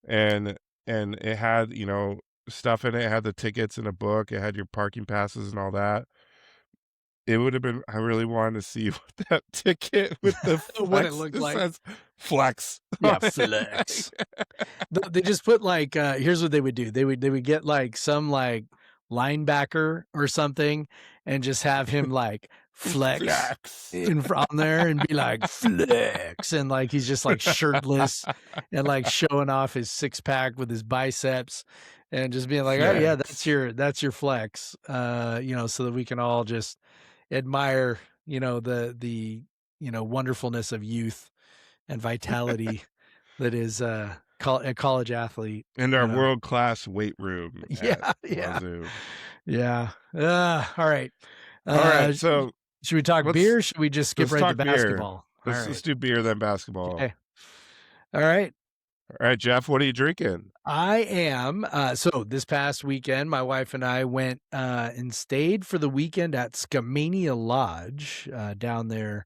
and it had stuff in it. It had the tickets in a book. It had your parking passes and all that. It would have been. I really wanted to see what that ticket with the flex, What it looked like. says flex. Yeah, flex. They just put here's what they would do. They would get some linebacker or something and just have him flex on there and be flex, and he's just shirtless and showing off his 6-pack with his biceps and just being oh yeah, that's your flex, so that we can all just admire the wonderfulness of youth and vitality that is a college athlete And our world-class weight room yeah at yeah Wazoo. yeah all right All right, so should we talk beer or should we just skip let's right to talk beer. basketball? Let's do beer then basketball. Okay. All right, Jeff, what are you drinking? I am so this past weekend my wife and I went and stayed for the weekend at Skamania Lodge down there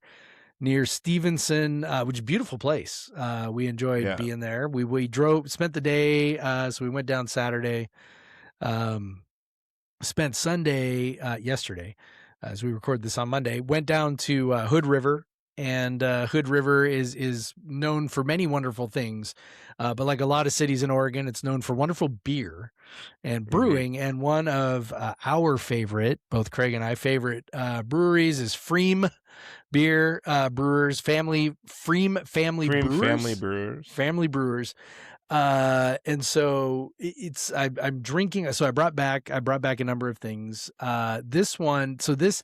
near Stevenson, which is a beautiful place. We enjoyed being there. We spent the day. So we went down Saturday, spent Sunday, yesterday, as we record this on Monday, went down to Hood River. And Hood River is known for many wonderful things. But like a lot of cities in Oregon, it's known for wonderful beer and brewing. Mm-hmm. And one of our favorite, both Craig and I favorite breweries is Freem Beer Brewers, Freem Family Brewers. And so I'm drinking. So I brought back a number of things. This one, so this,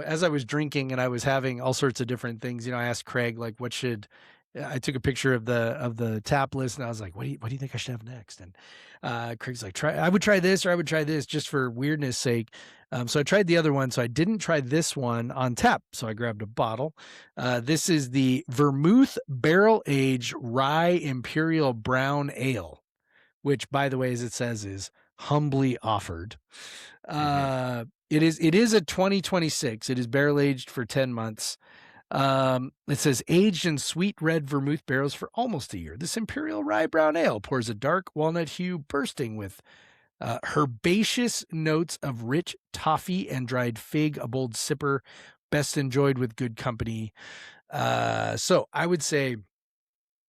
as I was drinking and I was having all sorts of different things, I asked Craig, like, I took a picture of the tap list and I was like, what do you think I should have next? And, Craig's like, I would try this, or I would try this just for weirdness sake. So I tried the other one. So I didn't try this one on tap. So I grabbed a bottle. This is the Vermouth Barrel Aged Rye Imperial Brown Ale, which, by the way, as it says, is humbly offered. It is a 2026. It is barrel aged for 10 months. It says aged in sweet red vermouth barrels for almost a year. This Imperial Rye Brown Ale pours a dark walnut hue bursting with herbaceous notes of rich toffee and dried fig, a bold sipper, best enjoyed with good company. So I would say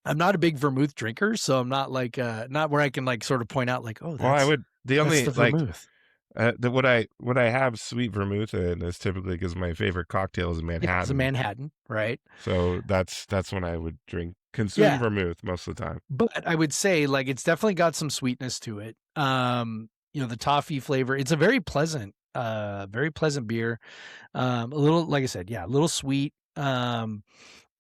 I'm not a big vermouth drinker, so I'm not like not where I can like sort of point out like, oh, Well, I that's would the that's only the like vermouth. what I have sweet vermouth in is typically because my favorite cocktail is a Yeah, it's a Manhattan. Manhattan, right? So that's when I would consume Yeah, vermouth most of the time. but I would say like it's definitely got some sweetness to it. The toffee flavor. It's a very pleasant beer. A little, like I said, yeah, a little sweet.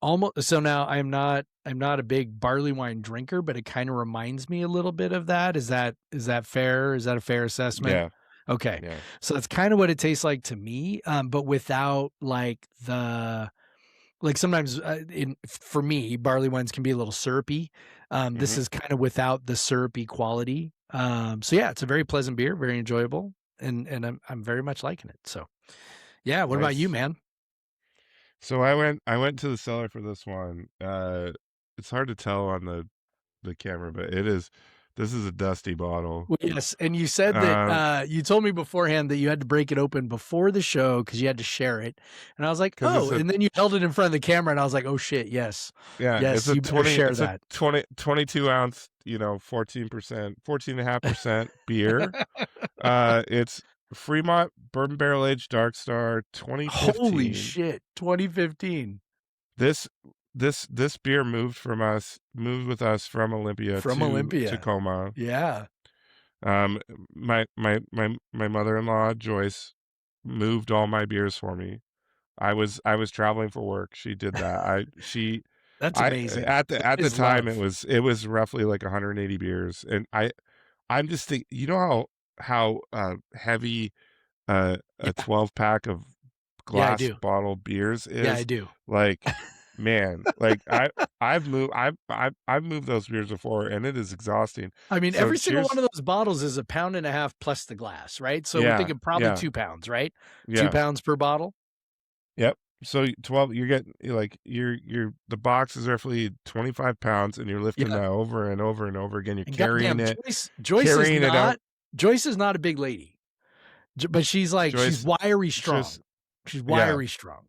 Almost. So now I'm not a big barley wine drinker, but it kind of reminds me a little bit of that. Is that fair? Is that a fair assessment? Yeah, Okay. yeah. So that's kind of what it tastes like to me. But without sometimes for me, barley wines can be a little syrupy. This hmm is kind of without the syrupy quality. So yeah, it's a very pleasant beer, very enjoyable, and I'm very much liking it. So yeah, what about you, Nice. man? So I went to the cellar for this one. It's hard to tell on the camera, but this is a dusty bottle. Well, yes, and you said that Um, you told me beforehand that you had to break it open before the show because you had to share it, and I was like, because oh, and then you held it in front of the camera, and I was like, oh shit, yes, it's yes, a you better share it's a that. 22 ounce, 14.5% beer. It's Fremont Bourbon Barrel Aged Dark Star Holy 2015. shit, 2015 This this beer moved with us from Olympia from to Olympia. Tacoma. Yeah, Um, my mother-in-law Joyce moved all my beers for me. I was traveling for work. She did that. that's I amazing. at That the is time love. it was roughly like 180 beers, and I'm just think you know how heavy a Yeah, 12 pack of yeah, I glass do. bottle beers Yeah, I is do. like, man, like I've moved those beers before, and it is exhausting. I mean, So every single one cheers. of those bottles is a pound and a half plus the glass, right? So we're Yeah, thinking probably yeah, 2 pounds, right? Two yeah. pounds per bottle. Yep. So 12, you're getting like the box is roughly 25 pounds, and you're lifting Yeah. that over and over and over again. You're And carrying goddamn, it, Joyce is carrying it out. not a big lady, but she's Joyce, wiry just strong. She's yeah, wiry strong.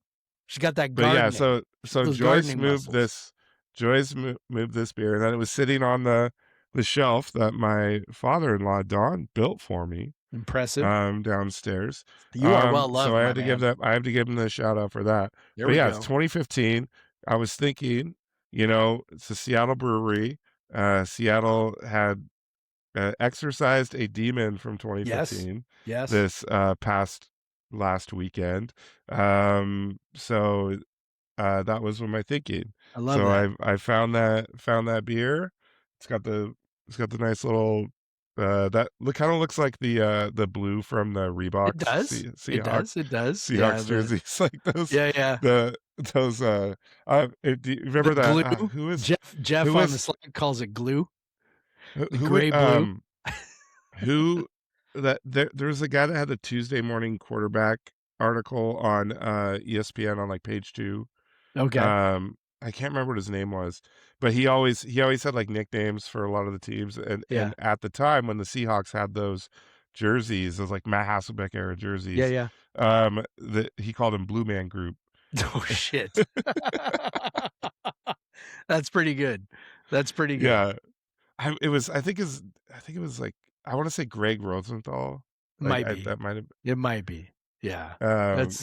She's got that but yeah. gardening, those Joyce gardening moved muscles. this. Moved this beer, and then it was sitting on the shelf that my father-in-law Don built for me Impressive. downstairs. You are well So loved, my man. I have to give him the shout out for that. There But we yeah, it's go. 2015. I was thinking, it's a Seattle brewery. Seattle had exorcised a demon from Yes. 2015 Yes. this past last weekend. So that was my thinking. I love So that. I found that beer. It's got the nice little that kind of looks like the blue from the It Reeboks does. It does. It does. Yeah. Seahawks jerseys, like Yeah. Yeah. those do you The remember that glue. Jeff who on the was Slack calls it glue. The who gray blue. who that there was a guy that had the Tuesday Morning Quarterback article on ESPN on like page 2. Okay. I can't remember what his name was, but he always had like nicknames for a lot of the teams, Yeah. and at the time when the Seahawks had those jerseys, those like Matt Hasselbeck era Yeah. jerseys, Yeah. he called him Blue Man Group. Oh shit. That's pretty good. That's pretty good. Yeah, I think it was like I want to say Greg Rosenthal. Like Might be. that might have. It might be. Yeah.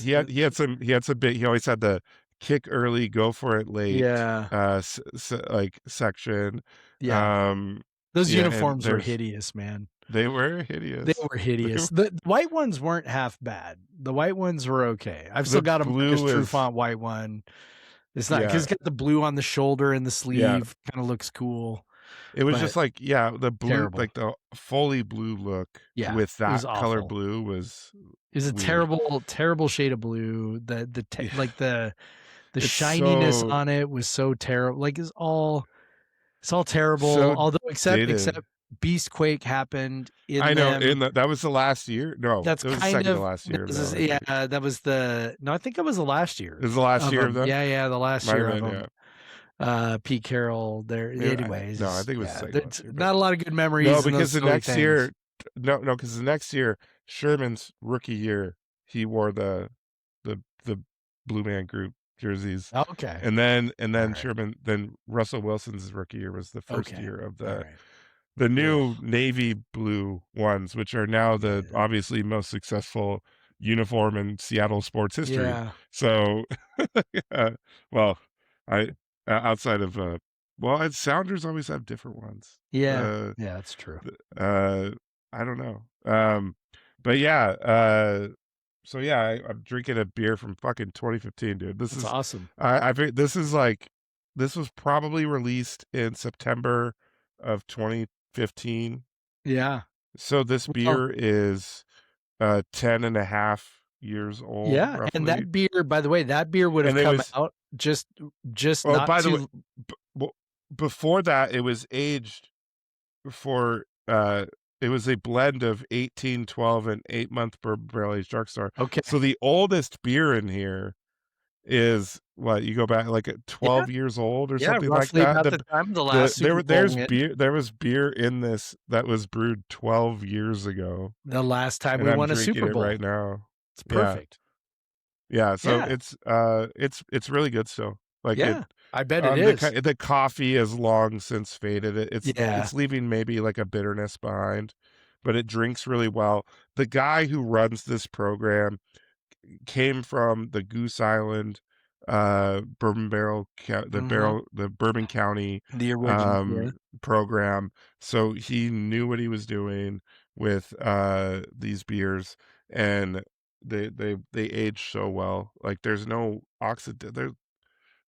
He had some big. He always had the kick early, go for it late, Yeah. like section. Yeah. Um, Those yeah, and uniforms were hideous, man. they were They hideous. were They hideous. were, The white ones weren't half bad. The white ones were okay. I've the still got a Marcus blue was, Trufant white one. It's not because yeah, it's got the blue on the shoulder and the yeah. sleeve. Kind of looks cool, It was but just like, yeah, the blue, terrible. like the fully blue look Yeah, with it was that color awful. blue was It was a weird. terrible, terrible shade of blue. Yeah, Like the it's shininess so on it was so terrible. Like it's all terrible. so Although dated. except Beastquake happened in I know, them. that was the last year. No, That's it was the kind second to of last year of this is them, I yeah, think. that was the no, I think it was the last It year was the last of year of them. them. Yeah, yeah, the last Might have year of been, them. yeah. Pete Carroll there. No, I Anyways, think it was the yeah, second there's last year, but not a lot of good no, memories in those because the silly next things. year, no, because the next year, Sherman's rookie year, he wore the Blue Man Group jerseys, Okay. and All then right. then Russell Wilson's rookie year was the first Okay. year of All right. the Ugh. new navy blue ones, which are now the Yeah. obviously most successful uniform in Seattle sports history. Yeah. So, well, I outside of well, Sounders always have different ones. Yeah. Yeah, that's true. Uh, I don't know. But yeah, so yeah, I'm drinking a beer from fucking 2015, dude. That's awesome. I think this is like, this was probably released in September of 2015. Yeah. So this Well, beer is 10 and a half years old, yeah, and roughly. that beer, by the way, that beer would have And it come was, out just well, not by the way, too well, before that, it was aged for it was a blend of 18, 12, and 8-month bourbon barrel aged dark star. okay. So the oldest beer in here is what, you go back like at Yeah. 12 years old or Yeah, something like roughly that. about the time of the last Super Bowl win. There was beer in this that was brewed 12 years ago, The last time and we I'm won a drinking Super it Bowl. right now. It's Yeah. perfect. Yeah, so Yeah. it's really good still. Like it Yeah. I bet it is. the coffee has long since faded. Yeah. It's leaving maybe like a bitterness behind, but it drinks really well. The guy who runs this program came from the Goose Island bourbon barrel Mhm. the Bourbon County The original, yeah. program, so he knew what he was doing with these beers, and they age so well. Like there's no there's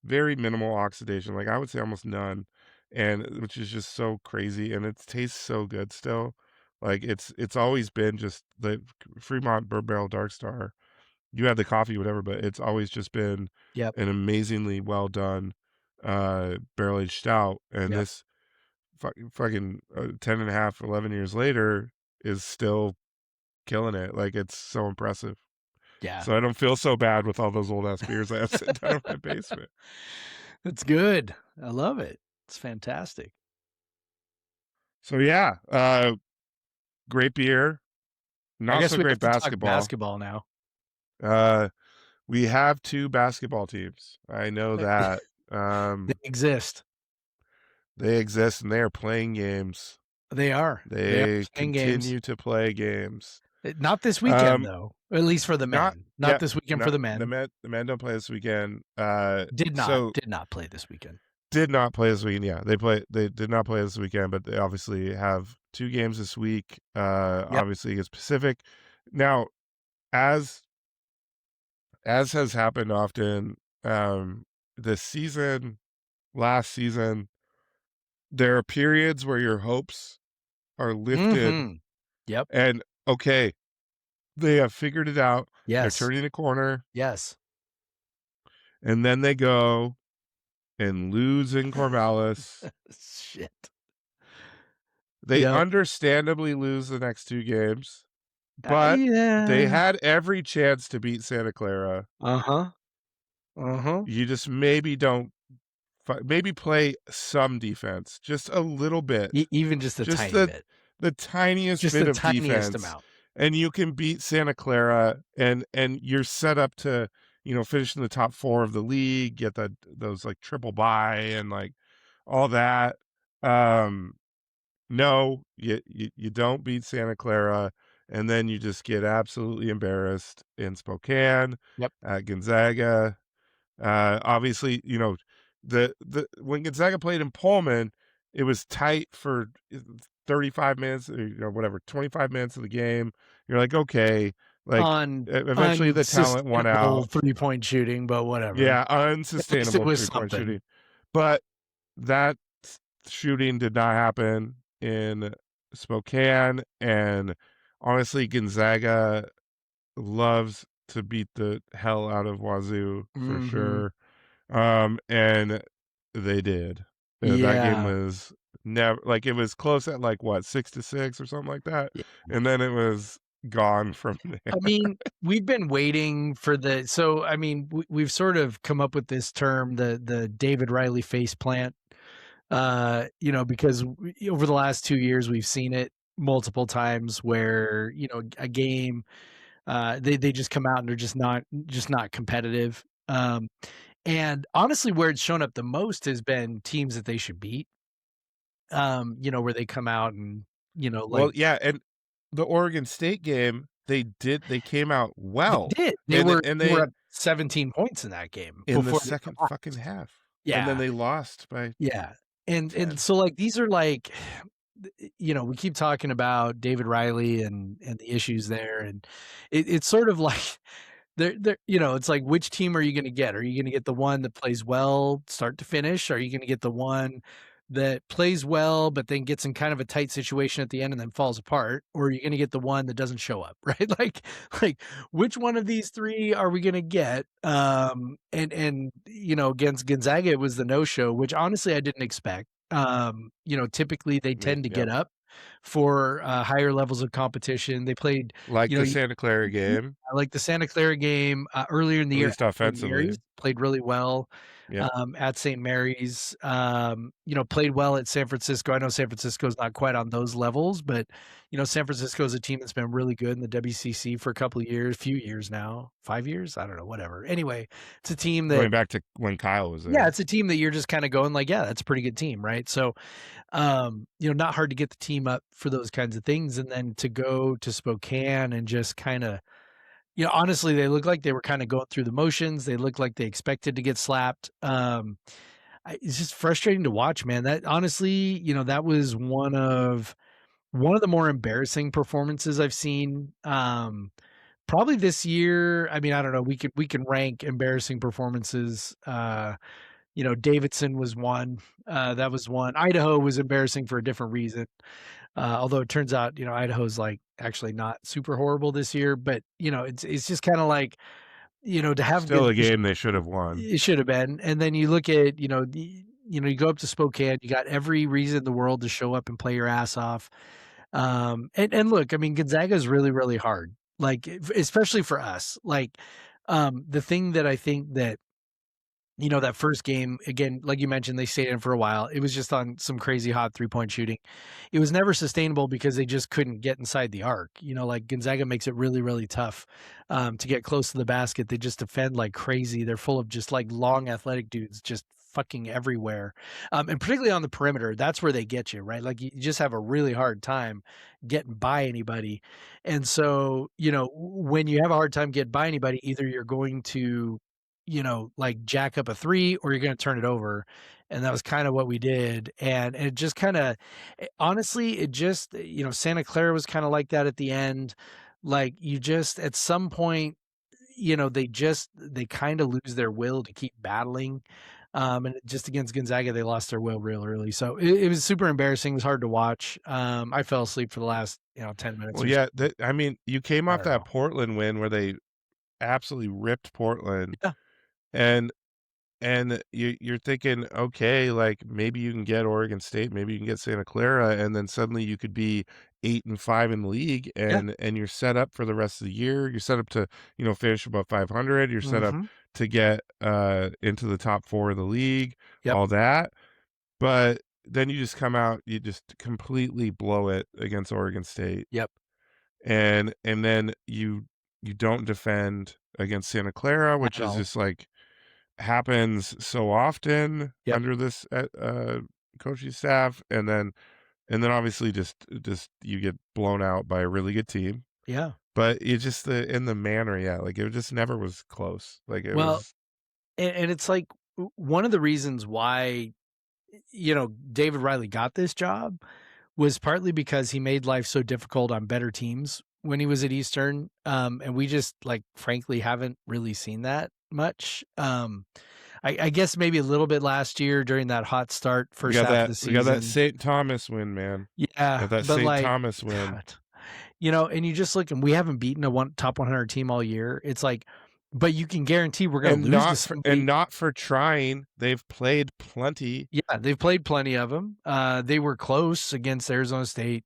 very minimal oxidation, like I would say almost none, and which is just so crazy, and it tastes so good still. Like it's always been just the Fremont Bourbon Barrel Dark Star. You had the coffee, whatever, but it's always just been Yep. an amazingly well done barrel aged stout, and Yep. this fucking 10 and a half, 11 years later is still killing it. Like it's so impressive. Yeah. So I don't feel so bad with all those old ass beers I have sitting down in my basement. It's good. I love it. It's fantastic. So yeah, great beer, I not guess so we have great to talk basketball. basketball now. Uh, we have two basketball teams. I know that. They exist. They exist and they are playing games. They are. They are They playing games. continue to play games. Not this weekend, Um, though. At least for the not men. Not yeah, this weekend for not the men. the men don't play this weekend. So Did not play this weekend. did not play this weekend. Yeah, they did not play this weekend, but they obviously have two games this week. Yep. Obviously against Pacific. Now, as has happened often, this season, last season, there are periods where your hopes are lifted Mhm. Yep. and okay, they have figured it out. They're Yes. turning a corner, Yes. and then they go and lose in Corvallis. Shit. They Yep. understandably lose the next two games, but they Yeah. had every chance to beat Santa Clara. Uh-huh. Uh-huh. You just maybe don't maybe play some defense, just a little bit, Even just a just tiny bit. the tiniest Just bit the of tiniest defense, amount. and you can beat Santa Clara, and you're set up to, finish in the top 4 of the league, get those like triple bye and like all that. No, you don't beat Santa Clara, and then you just get absolutely embarrassed in Spokane, Yep. at Gonzaga, Obviously, the when Gonzaga played in Pullman, it was tight for 35 minutes, or, whatever, 25 minutes of the game. You're like, okay, like eventually the talent won Unsustainable out. three-point shooting, but whatever. Yeah, At least it unsustainable was 3-point something. shooting. But that shooting did not happen in Spokane, and honestly, Gonzaga loves to beat the hell out of Wazoo for Mhm. sure. And they did. That game Yeah. was never like it was close at like what 6-6 or something like that, Yeah. and then it was gone from I there. mean, we've been waiting for I mean, we've sort of come up with this term, the David Riley face plant, because over the last 2 years, we've seen it multiple times where, a game, they just come out and they're just not competitive. And honestly, where it's shown up the most has been teams that they should beat. Where they come out and, Well, like yeah, and the Oregon State game, they came out they well, did. They and were and they were they up 17 points in that game in the before they second fucking collapsed. half, and then Yeah. they lost by Yeah. And 10. so, like, these are like, we keep talking about David Riley and the issues there, and it's sort of like it's like, which team are you gonna get? Are you gonna get the one that plays well start to finish? Are you gonna get the one that plays well, but then gets in kind of a tight situation at the end and then falls apart? Or are you gonna get the one that doesn't show up, right? Like which one of these three are we gonna get? And against Gonzaga, it was the no-show, which honestly I didn't expect. Typically they Me, tend to get yep. up for higher levels of competition. They played, Like you know, the Santa Clara game, I like the Santa Clara game, earlier in the at year least at St. Mary's, offensively. played really well, Yep. at St. Mary's, played well at San Francisco. I know San Francisco's not quite on those levels, but, San Francisco is a team that's been really good in the WCC for a couple of years, few years now, 5 years? I don't know, whatever. Anyway, it's a team that Going back to when Kyle was yeah, there. it's a team that you're just kinda going like, "Yeah, that's a pretty good team," right? So, not hard to get the team up for those kinds of things, and then to go to Spokane and just kinda honestly, they look like they were kinda going through the motions. They looked like they expected to get slapped. It's just frustrating to watch, man. That honestly, that was one of the more embarrassing performances I've seen, probably this year. I mean, I don't know. We can rank embarrassing performances. Davidson was one. That was one. Idaho was embarrassing for a different reason. Although it turns out, Idaho's like actually not super horrible this year, but it's just kind of like, to have Still good, a game they should have won. it should have been. And then you look at, you go up to Spokane, you got every reason in the world to show up and play your ass off. And look, I mean, Gonzaga is really, really hard, like, especially for us. Like, the thing that I think that that first game, again, like you mentioned, they stayed in for a while. It was just on some crazy hot three-point shooting. It was never sustainable because they just couldn't get inside the arc. Like Gonzaga makes it really, really tough to get close to the basket. They just defend like crazy. They're full of just like long athletic dudes just fucking everywhere. And particularly on the perimeter, that's where they get you, right? Like you just have a really hard time getting by anybody. And so, when you have a hard time getting by anybody, either you're going to like jack up a three or you're going to turn it over. And that was kind of what we did. And it just kind of, honestly, it just, Santa Clara was kind of like that at the end. Like you just, at some point, they kind of lose their will to keep battling. And just against Gonzaga, they lost their will real early. So it was super embarrassing. It was hard to watch. I fell asleep for the last, 10 minutes Well, or so. yeah, I mean, you came I off don't that know. Portland win where they absolutely ripped Portland, Yeah. and you're thinking, okay, like maybe you can get Oregon State, maybe you can get Santa Clara, and then suddenly you could be 8-5 in the league, Yeah. and you're set up for the rest of the year. You're set up to finish above 500. You're set up Hmm. to get into the top 4 of the league, Yep. all that. But then you just come out, you just completely blow it against Oregon State, Yep. and then you don't defend against Santa Clara, which At is all. just like happens so often Yep. under this coaching staff, and then obviously just you get blown out by a really good team. Yeah. But it just in the manner, yeah, like it just never was close. Like it Well, was and it's like one of the reasons why David Riley got this job was partly because he made life so difficult on better teams when he was at Eastern. And we just like, frankly, haven't really seen that much. I guess maybe a little bit last year during that hot start We first got half of the that. We got that season. St. Thomas win, man. Yeah, Got that but St. like, Thomas win. God, and you just look and we haven't beaten a top 100 team all year. It's like, but you can guarantee we're going to lose to somebody. And not for trying. They've played plenty. Yeah, they've played plenty of them. They were close against Arizona State,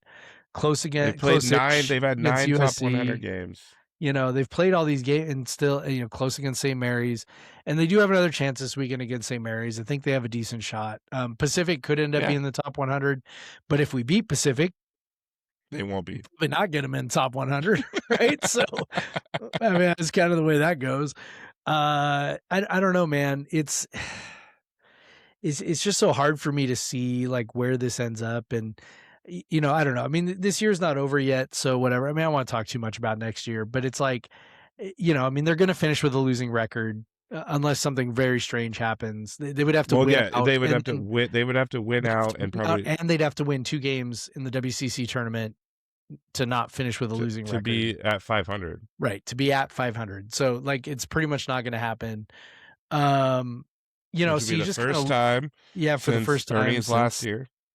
close again. They've played nine. They've had against 9 top USC. 100 games. They've played all these games and still, close against St. Mary's. And they do have another chance this weekend against St. Mary's. I think they have a decent shot. Pacific could end up being in the top 100. But if we beat Pacific, they won't be. Probably not get them in top 100, right? So, I mean, that's kind of the way that goes. I don't know, man. It's just so hard for me to see like where this ends up. And, I don't know. I mean, this year's not over yet. So whatever. I mean, I don't want to talk too much about next year, but it's like, I mean, they're going to finish with a losing record unless something very strange happens. They would have to win out. They would have to win. They would have to win out and probably. And they'd have to win 2 games in the WCC tournament to not finich with a losing record. To be at 500. Right. To be at 500. So like, it's pretty much not going to happen. So you just first time. Yeah. For the first time.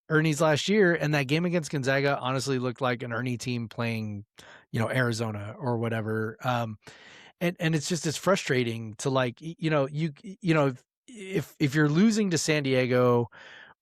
Ernie's last year. And that game against Gonzaga honestly looked like an Ernie team playing, Arizona or whatever. And it's frustrating to like, if you're losing to San Diego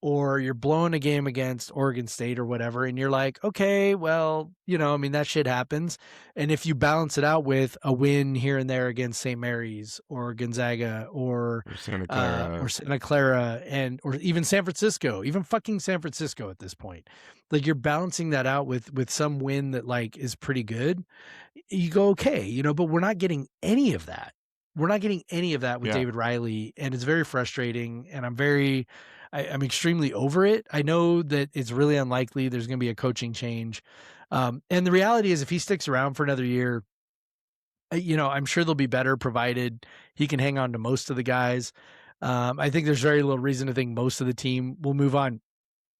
or you're blowing a game against Oregon State or whatever, and you're like, okay, well, I mean, that shit happens. And if you balance it out with a win here and there against St. Mary's or Gonzaga or Santa Clara or even San Francisco, even fucking San Francisco at this point, like you're balancing that out with some win that like is pretty good, you go, okay, but we're not getting any of that. We're not getting any of that with David Riley, and it's very frustrating. And I'm extremely over it. I know that it's really unlikely there's going to be a coaching change. And the reality is if he sticks around for another year, I'm sure they'll be better provided he can hang on to most of the guys. I think there's very little reason to think most of the team will move on.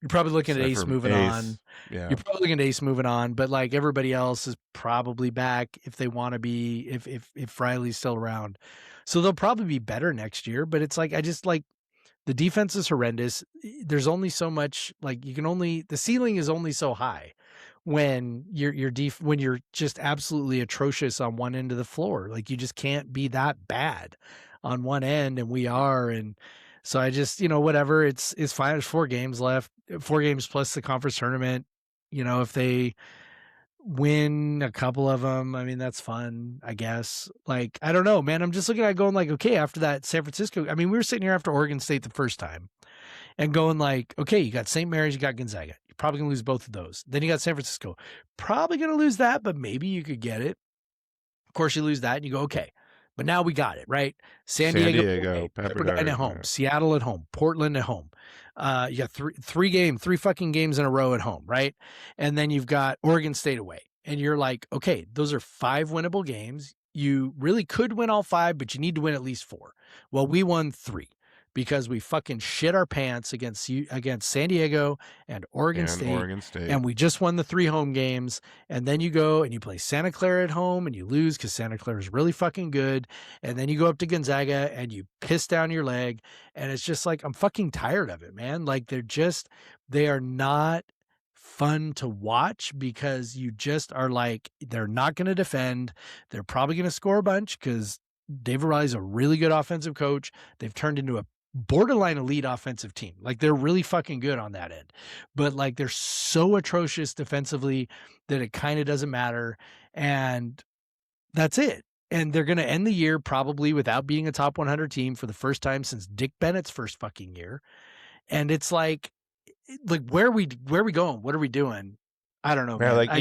You're probably looking at Ace moving on. Yeah. You're probably looking at Ace moving on, but like everybody else is probably back if they want to be, if Riley's still around. So they'll probably be better next year, but it's like, I just like, the defense is horrendous. There's only so much, like the ceiling is only so high when when you're just absolutely atrocious on one end of the floor. Like you just can't be that bad on one end, and we are. And so I just, whatever, it's fine. There's 4 games left, 4 games plus the conference tournament. If they win a couple of them, I mean, that's fun, I guess. Like, I don't know, man. I'm just looking at it going like, okay, after that San Francisco, I mean, we were sitting here after Oregon State the first time and going like, okay, you got St. Mary's, you got Gonzaga. You're probably going to lose both of those. Then you got San Francisco. Probably going to lose that, but maybe you could get it. Of course, you lose that and you go, okay, but now we got it, right? San Diego, Pepperdine at home, Seattle at home, Portland at home. You got three fucking games in a row at home, right? And then you've got Oregon State away. And you're like, okay, those are 5 winnable games. You really could win all 5, but you need to win at least 4. Well, we won 3 because we fucking shit our pants against San Diego and Oregon State. And we just won the 3 home games. And then you go and you play Santa Clara at home and you lose because Santa Clara is really fucking good. And then you go up to Gonzaga and you piss down your leg. And it's just like, I'm fucking tired of it, man. Like they are not fun to watch because you just are like, they're not going to defend. They're probably going to score a bunch because David Riley's a really good offensive coach. They've turned into a borderline elite offensive team. Like they're really fucking good on that end, but like they're so atrocious defensively that it kind of doesn't matter. And that's it. And they're going to end the year probably without being a top 100 team for the first time since Dick Bennett's first fucking year. And it's like where are we going? What are we doing? I don't know. Yeah, man. Like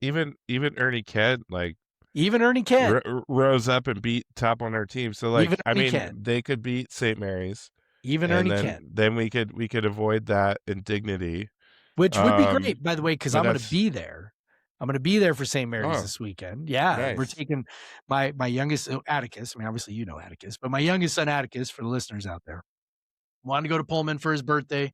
even Ernie Kent, like even Ernie Kent rose up and beat top on our team. So like, I mean, Kent. they could beat St. Mary's. Even Ernie Kent. Then we could avoid that indignity, which would be great, by the way, because I'm going to be there. I'm going to be there for St. Mary's Oh, this weekend. Yeah, we're nice. taking my youngest Atticus. I mean, obviously you know Atticus, but my youngest son Atticus, for the listeners out there, wanted to go to Pullman for his birthday.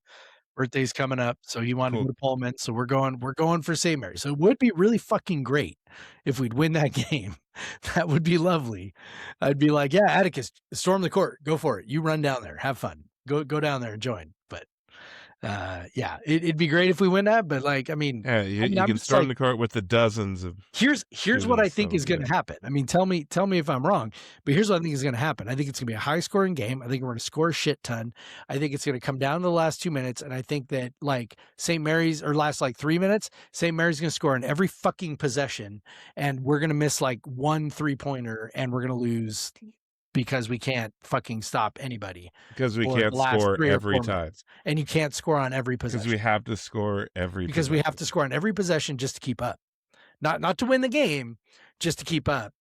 Birthday's coming up, so he wanted to Cool. go to Pullman. So we're going for St. Mary's. So it would be really fucking great if we'd win that game. That would be lovely. I'd be like, yeah, Atticus, storm the court, go for it. You run down there, have fun, go down there and join. But yeah, it'd be great if we win that. But like, I mean, Yeah, you I'm can just storm like, the court with the dozens of here's what I students. think is going to happen. I mean, tell me if I'm wrong, but here's what I think is going to happen. I think it's going to be a high scoring game. I think we're going to score a shit ton. I think it's going to come down to the last 2 minutes, and I think that like St. Mary's or last like 3 minutes, St. Mary's going to score in every fucking possession, and we're going to miss like 1 3-pointer, and we're going to lose because we can't fucking stop anybody Because we for can't the last score 3 or every 4 time. minutes. And you can't score on every Because possession we have to score every because we have to score on every possession just to keep up. Not to win the game, just to keep up.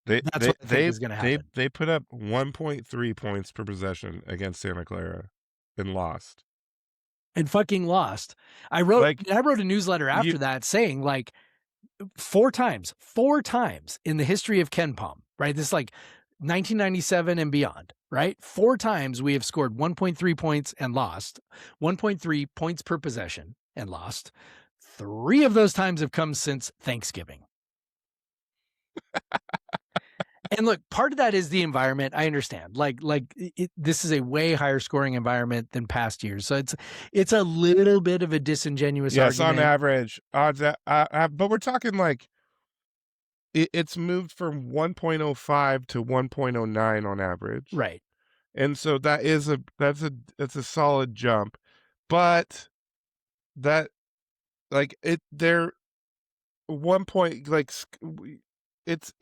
That's what I think is going to happen. They put up 1.3 points per possession against Santa Clara and lost. And fucking lost. I wrote a newsletter after that saying like 4 times in the history of Ken Palm, right? This is like 1997 and beyond, right? 4 times we have scored 1.3 points and lost, 1.3 points per possession and lost. 3 of those times have come since Thanksgiving. And look, part of that is the environment. I understand. This is a way higher scoring environment than past years, so it's a little bit of a disingenuous argument. On average, odds. But we're talking like it's moved from 1.05 to 1.09 on average, right? And so that's a solid jump, but that like they're 1 point like it's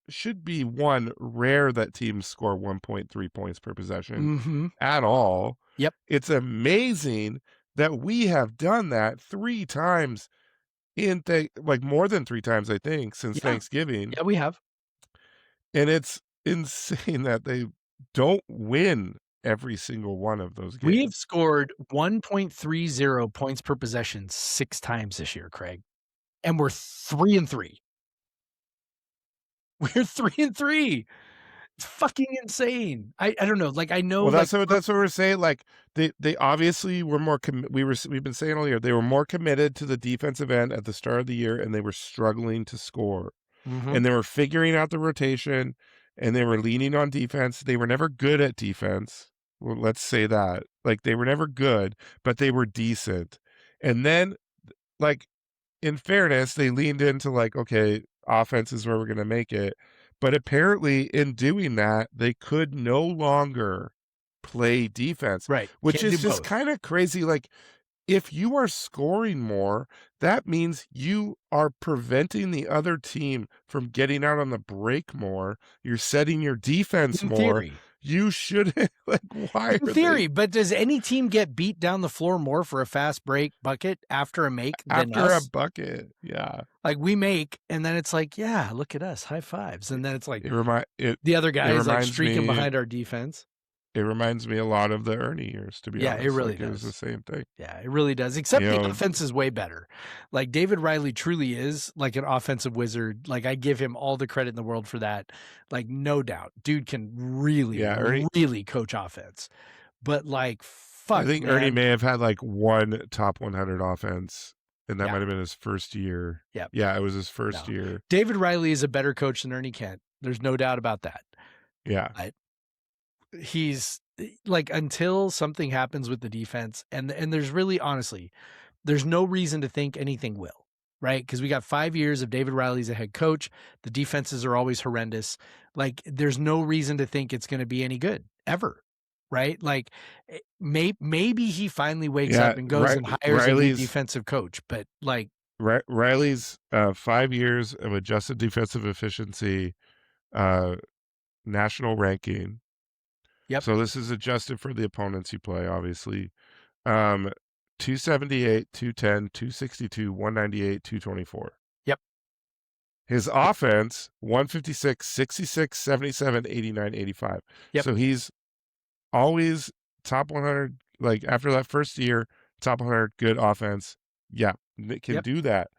should be rare that teams score 1.3 points per possession at all. Yep. It's amazing that we have done that 3 times like more than 3 times, I think, since Thanksgiving. Yeah, we have. And it's insane that they don't win every single one of those games. We've scored 1.30 points per possession 6 times this year, Craig. And we're 3-3. We're 3-3. It's fucking insane. I don't know. Like I know. Well, that's what we're saying. Like they obviously were more. We've been saying all year they were more committed to the defensive end at the start of the year, and they were struggling to score. And they were figuring out the rotation, and they were leaning on defense. They were never good at defense. Well, let's say that. Like they were never good, but they were decent. And then, like in fairness, they leaned into like, okay, offense is where we're going to make it. But apparently in doing that, they could no longer play defense. Right. Which Can't is do just both. kind of crazy. Like if you are scoring more, that means you are preventing the other team from getting out on the break more. You're setting your defense more. Theory. You shouldn't like why in theory, but does any team get beat down the floor more for a fast break bucket after a make than after us? a bucket? Yeah. Like we make, and then it's like, yeah, look at us, high fives, and then it's like the other guy is like streaking behind our defense. It reminds me a lot of the Ernie years, to be honest. Yeah, it really does. It was the same thing. Yeah, it really does. Except the offense is way better. Like David Riley truly is like an offensive wizard. Like I give him all the credit in the world for that. Like no doubt, dude can really, really coach offense. But like, fuck, I think Ernie may have had like 1 top 100 offense, and that might have been his first year. Yeah, it was his first year. David Riley is a better coach than Ernie Kent. There's no doubt about that. Yeah. He's like, until something happens with the defense, and there's really, honestly, there's no reason to think anything will, right? Because we got 5 years of David Riley as a head coach. The defenses are always horrendous. Like there's no reason to think it's going to be any good ever, right? Like maybe he finally wakes up and goes and hires a new defensive coach, but like Riley's 5 years of adjusted defensive efficiency, national ranking. Yep. So this is adjusted for the opponents you play, obviously. 278, 210, 262, 198, 224. Yep. His offense, 156, 66, 77, 89, 85. Yep. So he's always top 100, like after that first year, top 100 good offense. Yeah, can do that.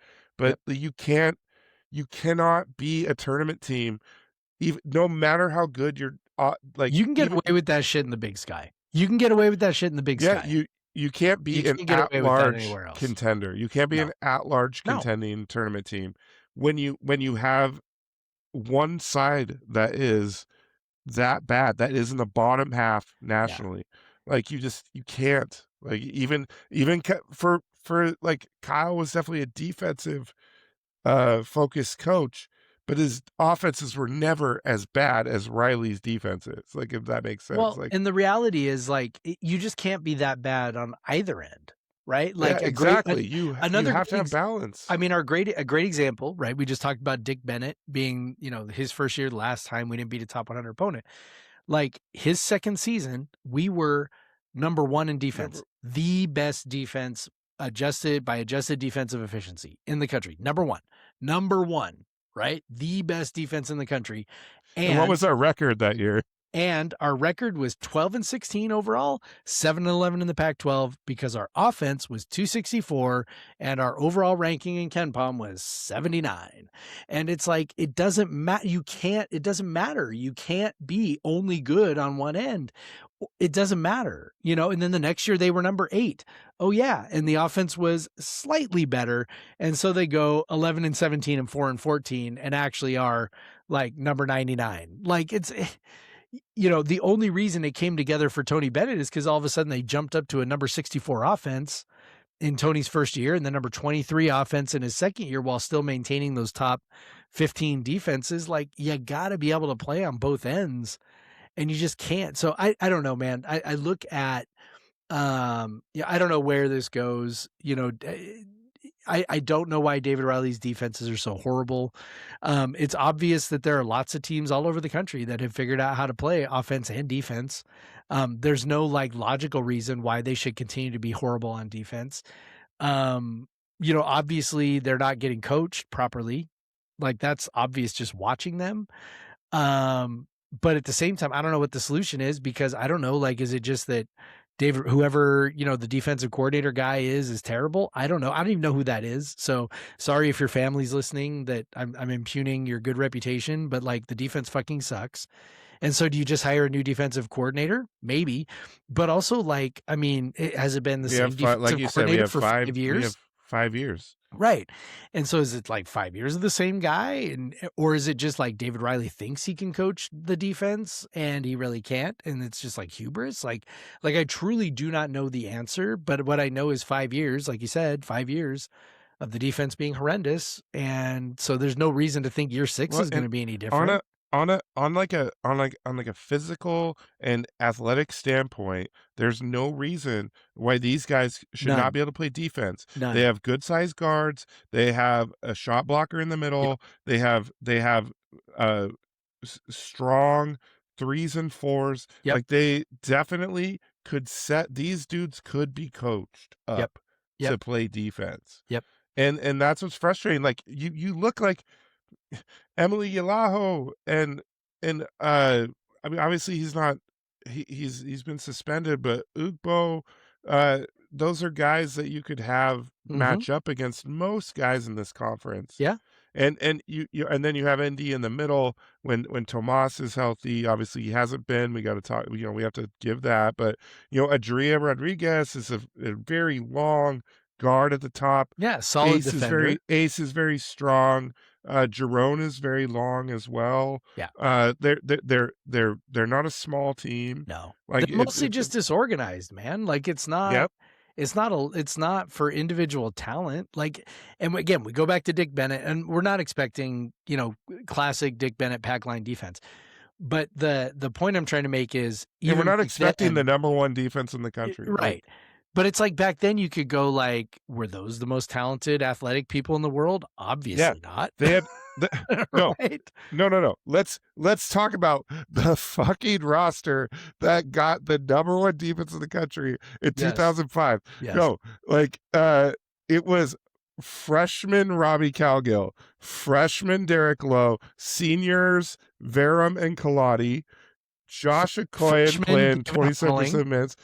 but you cannot be a tournament team, even no matter how good you're. Like You can get even away with that shit in the Big Sky. You can get away with that shit in the Big yeah, Sky. you can't be You an can't get away with that at-large anywhere else. contender. You can't be No. an at-large No. contending tournament team when you have one side that is that bad, that is in the bottom half nationally. Like you can't. Like even for like Kyle was definitely a defensive focused coach, but his offenses were never as bad as Riley's defenses. Like if that makes sense. Well, Like and the reality is like you just can't be that bad on either end, right? Like yeah, a great exactly. You another have to great have balance. I mean, a great example, right? We just talked about Dick Bennett being, his first year, last time we didn't beat a top 100 opponent. Like his second season, we were number 1 in defense, the best defense adjusted defensive efficiency in the country. Number one, right? The best defense in the country. And what was our record that year? And our record was 12-16 overall, 7-11 in the Pac-12 because our offense was 264 and our overall ranking in KenPom was 79. And it's like, it doesn't matter. It doesn't matter. You can't be only good on one end. It doesn't matter, and then the next year they were number 8. Oh yeah. And the offense was slightly better. And so they go 11-17 and 4-14 and actually are like number 99. Like it's, the only reason it came together for Tony Bennett is because all of a sudden they jumped up to a number 64 offense in Tony's first year and the number 23 offense in his second year while still maintaining those top 15 defenses. Like you got to be able to play on both ends and you just can't. So I don't know, man. I look at, I don't know where this goes, I don't know why David Riley's defenses are so horrible. It's obvious that there are lots of teams all over the country that have figured out how to play offense and defense. There's no like logical reason why they should continue to be horrible on defense. Obviously they're not getting coached properly. Like that's obvious just watching them. But at the same time, I don't know what the solution is because I don't know, like, is it just that whoever, the defensive coordinator guy is terrible? I don't know. I don't even know who that is. So sorry if your family's listening that I'm impugning your good reputation, but like the defense fucking sucks. And so do you just hire a new defensive coordinator? Maybe. But also like, I mean, has it been the same defensive like you said, coordinator for 5 years? We have 5 years. Right. And so is it like 5 years of the same guy? Or is it just like David Riley thinks he can coach the defense and he really can't? And it's just like hubris. Like I truly do not know the answer, but what I know is 5 years, like you said, 5 years of the defense being horrendous. And so there's no reason to think year 6 is going to be any different. On a physical and athletic standpoint, there's no reason why these guys should None. not be able to play defense. None. They have good sized guards. They have a shot blocker in the middle. Yep. They have strong 3s and 4s. Yep. Like they definitely could these dudes could be coached up Yep. to play defense. Yep. And that's what's frustrating. Like you look like Emily Yalaho and I mean obviously he's not he's been suspended, but Ugbo, those are guys that you could have match up against most guys in this conference. Yeah. And you and then you have ND in the middle when Tomas is healthy. Obviously he hasn't been. We got to talk, we have to give that. But Adria Rodriguez is a very long guard at the top. Yeah, solid defender. Ace is very strong. Jerome is very long as well. Yeah. They're not a small team. No. Like they're mostly just disorganized, man. Like it's not. Yep. It's not for individual talent. Like, and again, we go back to Dick Bennett, and we're not expecting classic Dick Bennett pack line defense. But the point I'm trying to make is, we're not expecting the number 1 defense in the country, right? But it's like back then you could go like, were those the most talented athletic people in the world? Obviously not. They had no, right? no. Let's talk about the fucking roster that got the number 1 defense in the country in 2005. Yes. No, like it was freshman Robbie Calgill, freshman Derek Lowe, seniors Verum and Kaladi, Josh Okoye playing 27% minutes.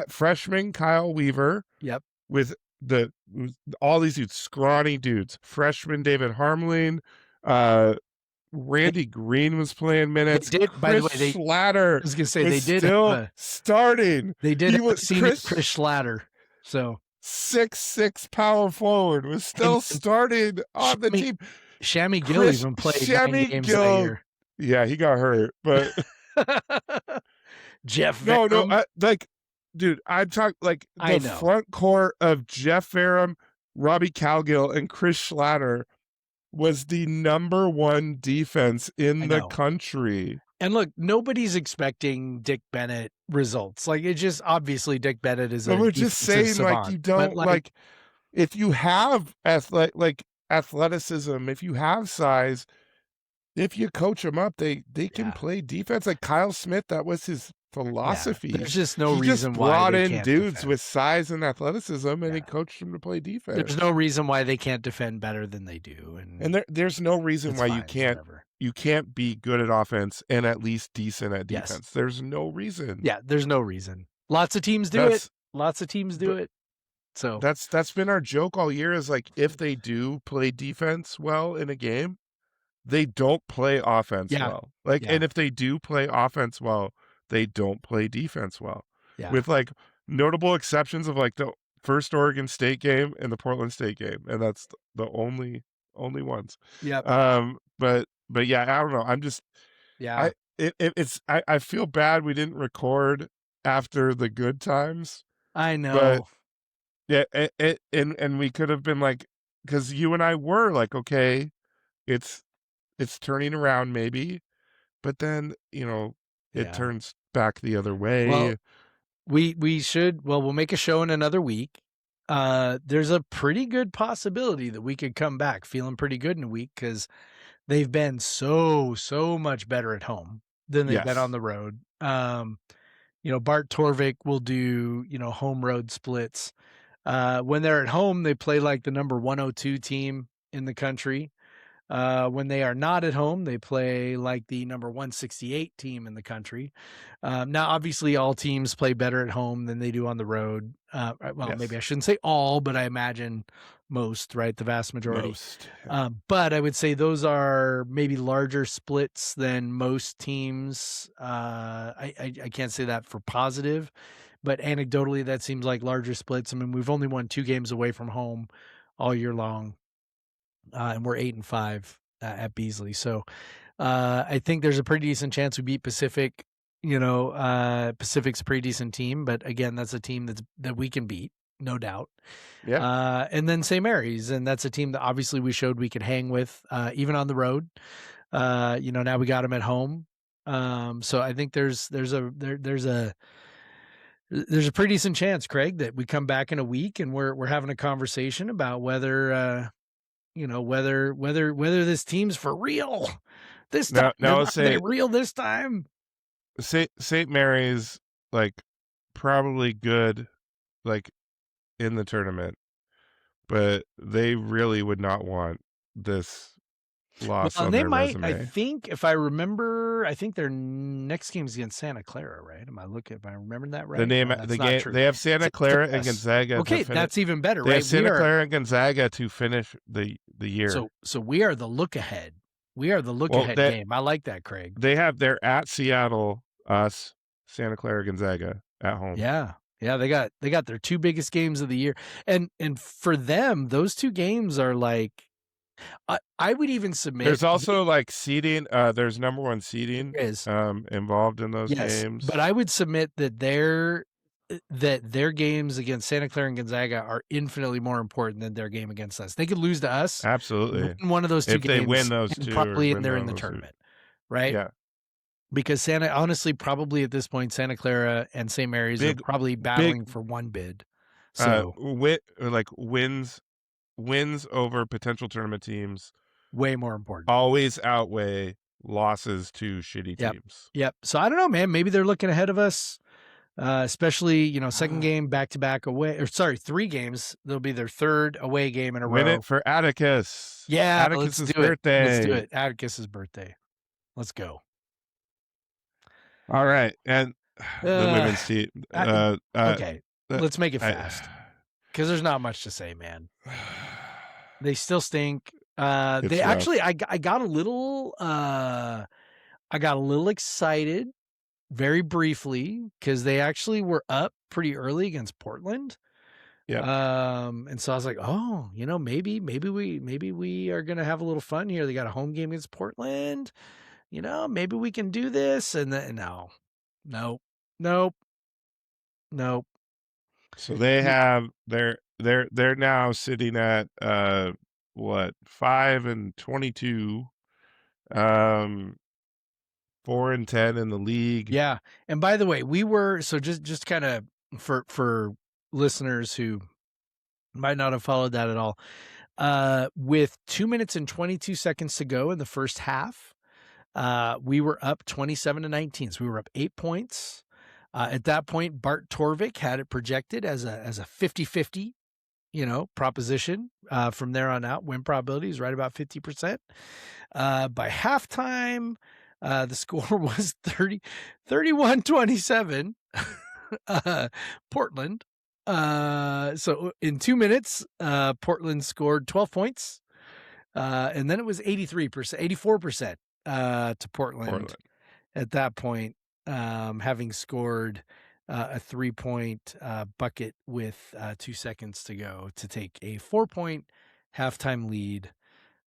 Freshman Kyle Weaver. Yep. With all these dudes, scrawny dudes, freshman David Harmline, Randy Green was playing minutes. They did, by the Chris way, I Schlatter was gonna say was still starting. they did He have a was senior Chris Schlatter. So 6'6" power forward was still starting on the team. Shammy Gill even played 9 games that year. Yeah, he got hurt, but Jeff no, Verum. dude, I'm talking like I the know. front court of Jeff Verum, Robbie Cowgill, and Chris Schlatter was the number 1 defense in the country. And look, nobody's expecting Dick Bennett results. Like, it's just obviously Dick Bennett is But a we're just saying, savant, like, you don't like if you have athleticism, if you have size, if you coach them up, they can play defense. Like Kyle Smith, that was his philosophy. Yeah, there's just no he reason just why brought they in can't dudes defend. with size and athleticism, and he coached them to play defense. There's no reason why they can't defend better than they do, and there's no reason why you can't be good at offense and at least decent at defense. Yes. There's no reason. Yeah, there's no reason. Lots of teams do it. Lots of teams do it. So that's been our joke all year, is like, if they do play defense well in a game, they don't play offense well. Like, and if they do play offense well, they don't play defense well. Yeah. With like notable exceptions of like the first Oregon State game and the Portland State game, and that's the only ones. Yeah. But yeah, I don't know. I'm just I feel bad we didn't record after the good times. I know. But yeah, and we could have been like, because you and I were like, okay, it's turning around maybe, but then it turns back the other way. Well, we'll make a show in another week. There's a pretty good possibility that we could come back feeling pretty good in a week, because they've been so much better at home than they've been on the road. Bart Torvik will do home road splits. When they're at home, they play like the number 102 team in the country. When they are not at home, they play like the number 168 team in the country. Now, obviously, all teams play better at home than they do on the road. Maybe I shouldn't say all, but I imagine most, right? The vast majority. But I would say those are maybe larger splits than most teams. I can't say that for positive, but anecdotally, that seems like larger splits. I mean, we've only won 2 games away from home all year long. And we're 8-5 at Beasley. So I think there's a pretty decent chance we beat Pacific. Pacific's a pretty decent team, but again, that's a team that we can beat, no doubt. Yeah. And then St. Mary's, and that's a team that obviously we showed we could hang with, even on the road. Now we got them at home. So I think there's a pretty decent chance, Craig, that we come back in a week and we're having a conversation about whether this team's for real this time. Are they real this time? St. Mary's, like, probably good, like, in the tournament, but they really would not want this loss on their resume. I think, if I remember, their next game's against Santa Clara, right? Am I remembering that right? They have Santa Clara and Gonzaga. Okay, that's even better, right? They have Santa Clara and Gonzaga to finish the year. So we are the look ahead. We are the look ahead game. I like that, Craig. They're at Seattle, us, Santa Clara, Gonzaga at home. Yeah. Yeah, they got their 2 biggest games of the year. And for them, those 2 games are like, I would even submit. There's also like seeding. There's number 1 seeding involved in those games. But I would submit that their games against Santa Clara and Gonzaga are infinitely more important than their game against us. They could lose to us. Absolutely. Win one of those 2 games. If they win those 2, probably they're in the tournament, right? Yeah. Because honestly, probably at this point, Santa Clara and St. Mary's are probably battling for 1 bid. So wins over potential tournament teams, way more important, always outweigh losses to shitty teams. Yep. So I don't know, man. Maybe they're looking ahead of us, especially, second game back-to-back away, 3 games. They'll be their 3rd away game in a row. Win it for Atticus. Yeah, Atticus's birthday. Let's do it. Atticus's birthday. Let's go. All right. And the women's team. Okay. Let's make it fast. because there's not much to say, man. They still stink. It's They rough. actually, I got a little excited very briefly because they actually were up pretty early against Portland. Yep. And so I was like, oh, maybe we are gonna have a little fun here. They got a home game against Portland. Maybe we can do this. And then nope, nope. So they have they're now sitting at what 5-22, 4-10 in the league. Yeah. And by the way, we were so just kind of for listeners who might not have followed that at all. With 2 minutes and 22 seconds to go in the first half, we were up 27-19. So we were up 8 points. At that point, Bart Torvik had it projected as a 50-50, proposition. From there on out, win probability is right about 50%. By halftime, the score was 31-27. Portland. So in 2 minutes, Portland scored 12 points. And then it was 84% to Portland at that point, having scored a 3-point bucket with 2 seconds to go to take a 4-point halftime lead.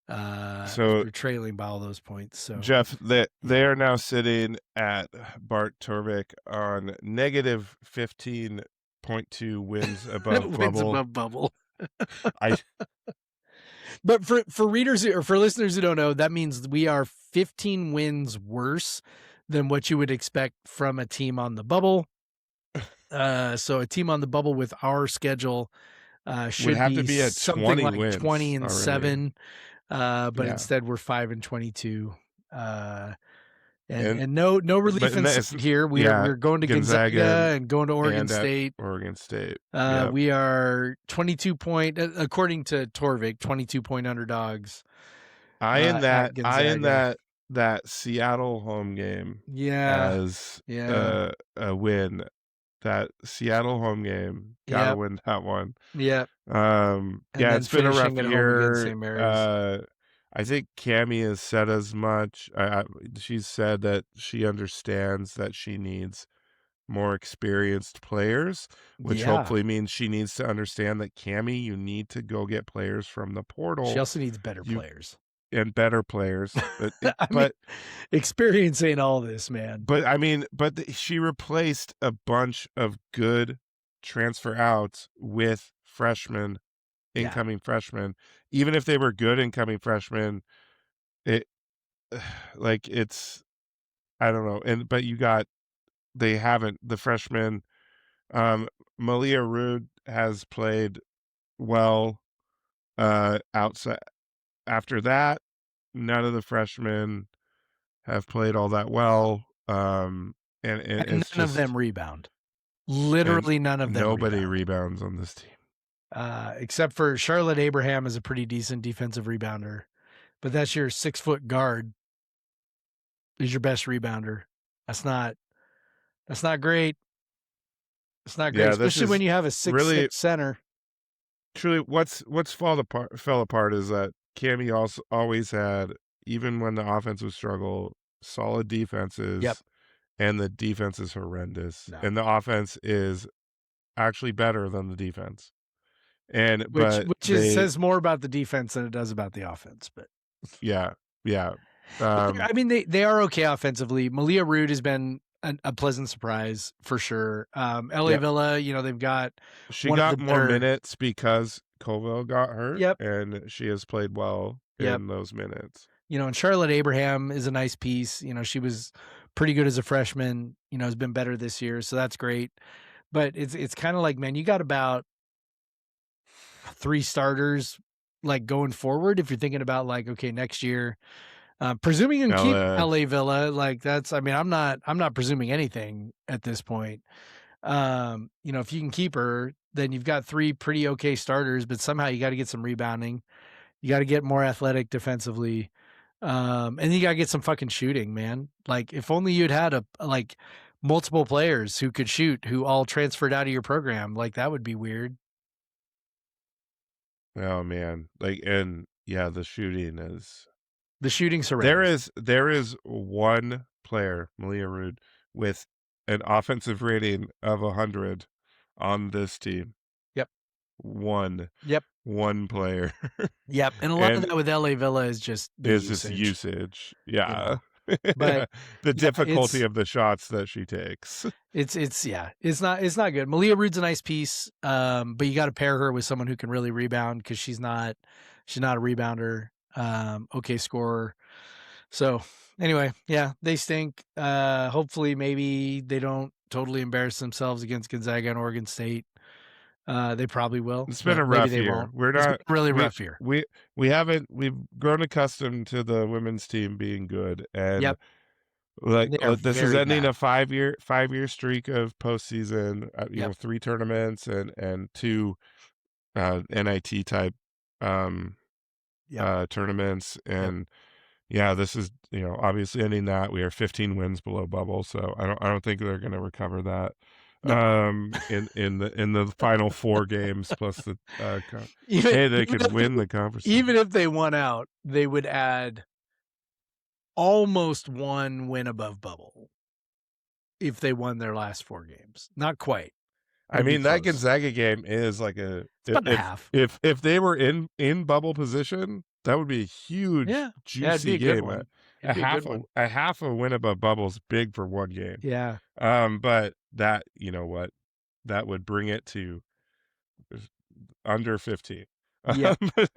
So we're trailing by all those points. So Jeff, they are now sitting at Bart Torvik on negative 15.2 wins above wins bubble. above bubble. I But for readers or for listeners who don't know, that means we are 15 wins worse than what you would expect from a team on the bubble. So a team on the bubble with our schedule should have to be at something 20 like wins 20-7. But Yeah. instead we're 5-22. And no relief here. We're going to Gonzaga and going to Oregon State. Oregon State. We are 22-point, according to Torvik, 22-point underdogs. In that Seattle home game. As a win. That Seattle home game, gotta win that one. Yeah. It's been a rough year. I think Cammie has said as much. She's said that she understands that she needs more experienced players, which hopefully means she needs to understand that Cammie, you need to go get players from the portal. She also needs better players. And better players. But experience ain't all this, man. But she replaced a bunch of good transfer outs with freshmen, incoming freshmen. Even if they were good incoming freshmen, I don't know. But they haven't, the freshmen. Malia Rude has played well outside. After that, none of the freshmen have played all that well. And none of them rebound. Literally none of them. Nobody rebounds on this team. Except for Charlotte Abraham is a pretty decent defensive rebounder. But that's your 6-foot guard is your best rebounder. That's not great. It's not great, especially when you have a 6'6" center. Truly, what's fell apart is that Cammie also always had, even when the offense would struggle, solid defenses. Yep. And the defense is horrendous. No. And the offense is actually better than the defense. Which says more about the defense than it does about the offense. But yeah. I mean, they are okay offensively. Malia Rude has been a pleasant surprise for sure. LA Villa, they've got more minutes because Colville got hurt. Yep. And she has played well in those minutes. And Charlotte Abraham is a nice piece. She was pretty good as a freshman, has been better this year. So that's great. But it's kind of like, man, you got about 3 starters like going forward. If you're thinking about like, okay, next year, presuming you can keep LA Villa, like I'm not presuming anything at this point. If you can keep her, then you've got 3 pretty okay starters, but somehow you got to get some rebounding. You got to get more athletic defensively. And you got to get some fucking shooting, man. Like if only you'd had multiple players who could shoot, who all transferred out of your program, like that would be weird. Oh man, like, and yeah, the shooting is The shooting's horrendous. there is one player, Malia Rude, with an offensive rating of 100 on this team. Yep. One Yep. one player, Yep. And a lot of and that with LA Villa is just the is just usage, usage. you Yeah, know. But the yeah, difficulty of the shots that she takes. it's not good. Malia Rude's a nice piece, but you got to pair her with someone who can really rebound because she's not a rebounder. Okay scorer. So anyway, yeah, they stink. Hopefully, maybe they don't totally embarrass themselves against Gonzaga and Oregon State. They probably will, It's been but a maybe rough they year. won't. We're It's been not a really we rough year. we haven't we've grown accustomed to the women's team being good, and Yep, like they are this is very ending bad. a 5-year streak of postseason. Yep, 3 tournaments and 2 NIT type um yep, tournaments, yep. and yeah, this is obviously ending that. We are 15 wins below bubble, so I don't think they're going to recover that No, in the final 4 games plus the even hey, they even could if they, win the conference. even if they won out, they would add almost 1 win above bubble if they won their last 4 games. Not quite, but I it'd be mean, that close. Gonzaga game is like It's about a half. if they were in bubble position, that would be a huge Yeah, it'd be juicy a good game. one. It'd be a good one. A half a win above bubble is big for one game. Yeah. But that what that would bring it to under 15. Yep. But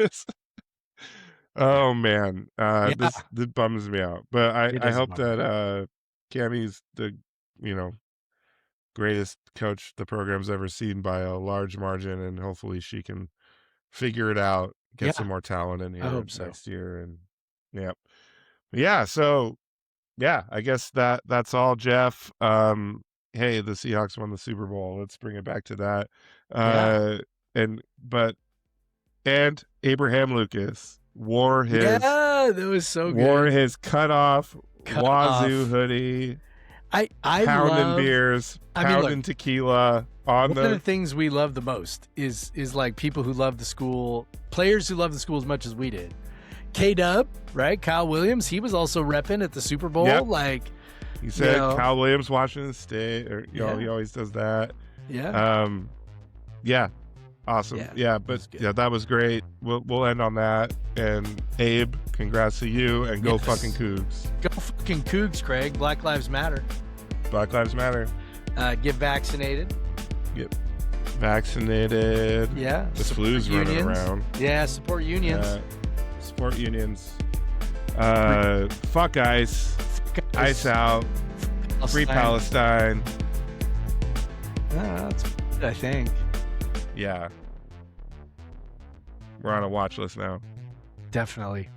oh man, Yeah, this bums me out. But it I does hope bum me that out. Cammie's the you know greatest coach the program's ever seen by a large margin, and hopefully she can figure it out, get some Yeah, more talent in I here hope so. next year, and yeah, yeah. So yeah, I guess that's all, Jeff. Hey, the Seahawks won the Super Bowl. Let's bring it back to that. Yeah. Uh, and but and Abraham Lucas Yeah, that was so wore good. his cutoff Cut Wazoo off. hoodie, I pounding love beers, I mean, look, pounding tequila on one of the the. things we love the most is like people who love the school, players who love the school as much as we did. K-Dub, right? Kyle Williams, he was also repping at the Super Bowl. Yep. Like, He said know, Kyle Williams, Washington State, or Yeah. he always does that. yeah, Yeah, awesome. Yeah, Yeah, it but was good. yeah, that was great. We'll end on that. And Abe, congrats to you, and go Yes. fucking Cougs. Go fucking Cougs, Craig. Black Lives Matter. Black Lives Matter. Get vaccinated. Get vaccinated. Yeah. The support flu's running unions. around. Yeah, support unions. Support unions. Fuck ICE. ICE out. Free Palestine. That's good, I think. Yeah. We're on a watch list now. Definitely.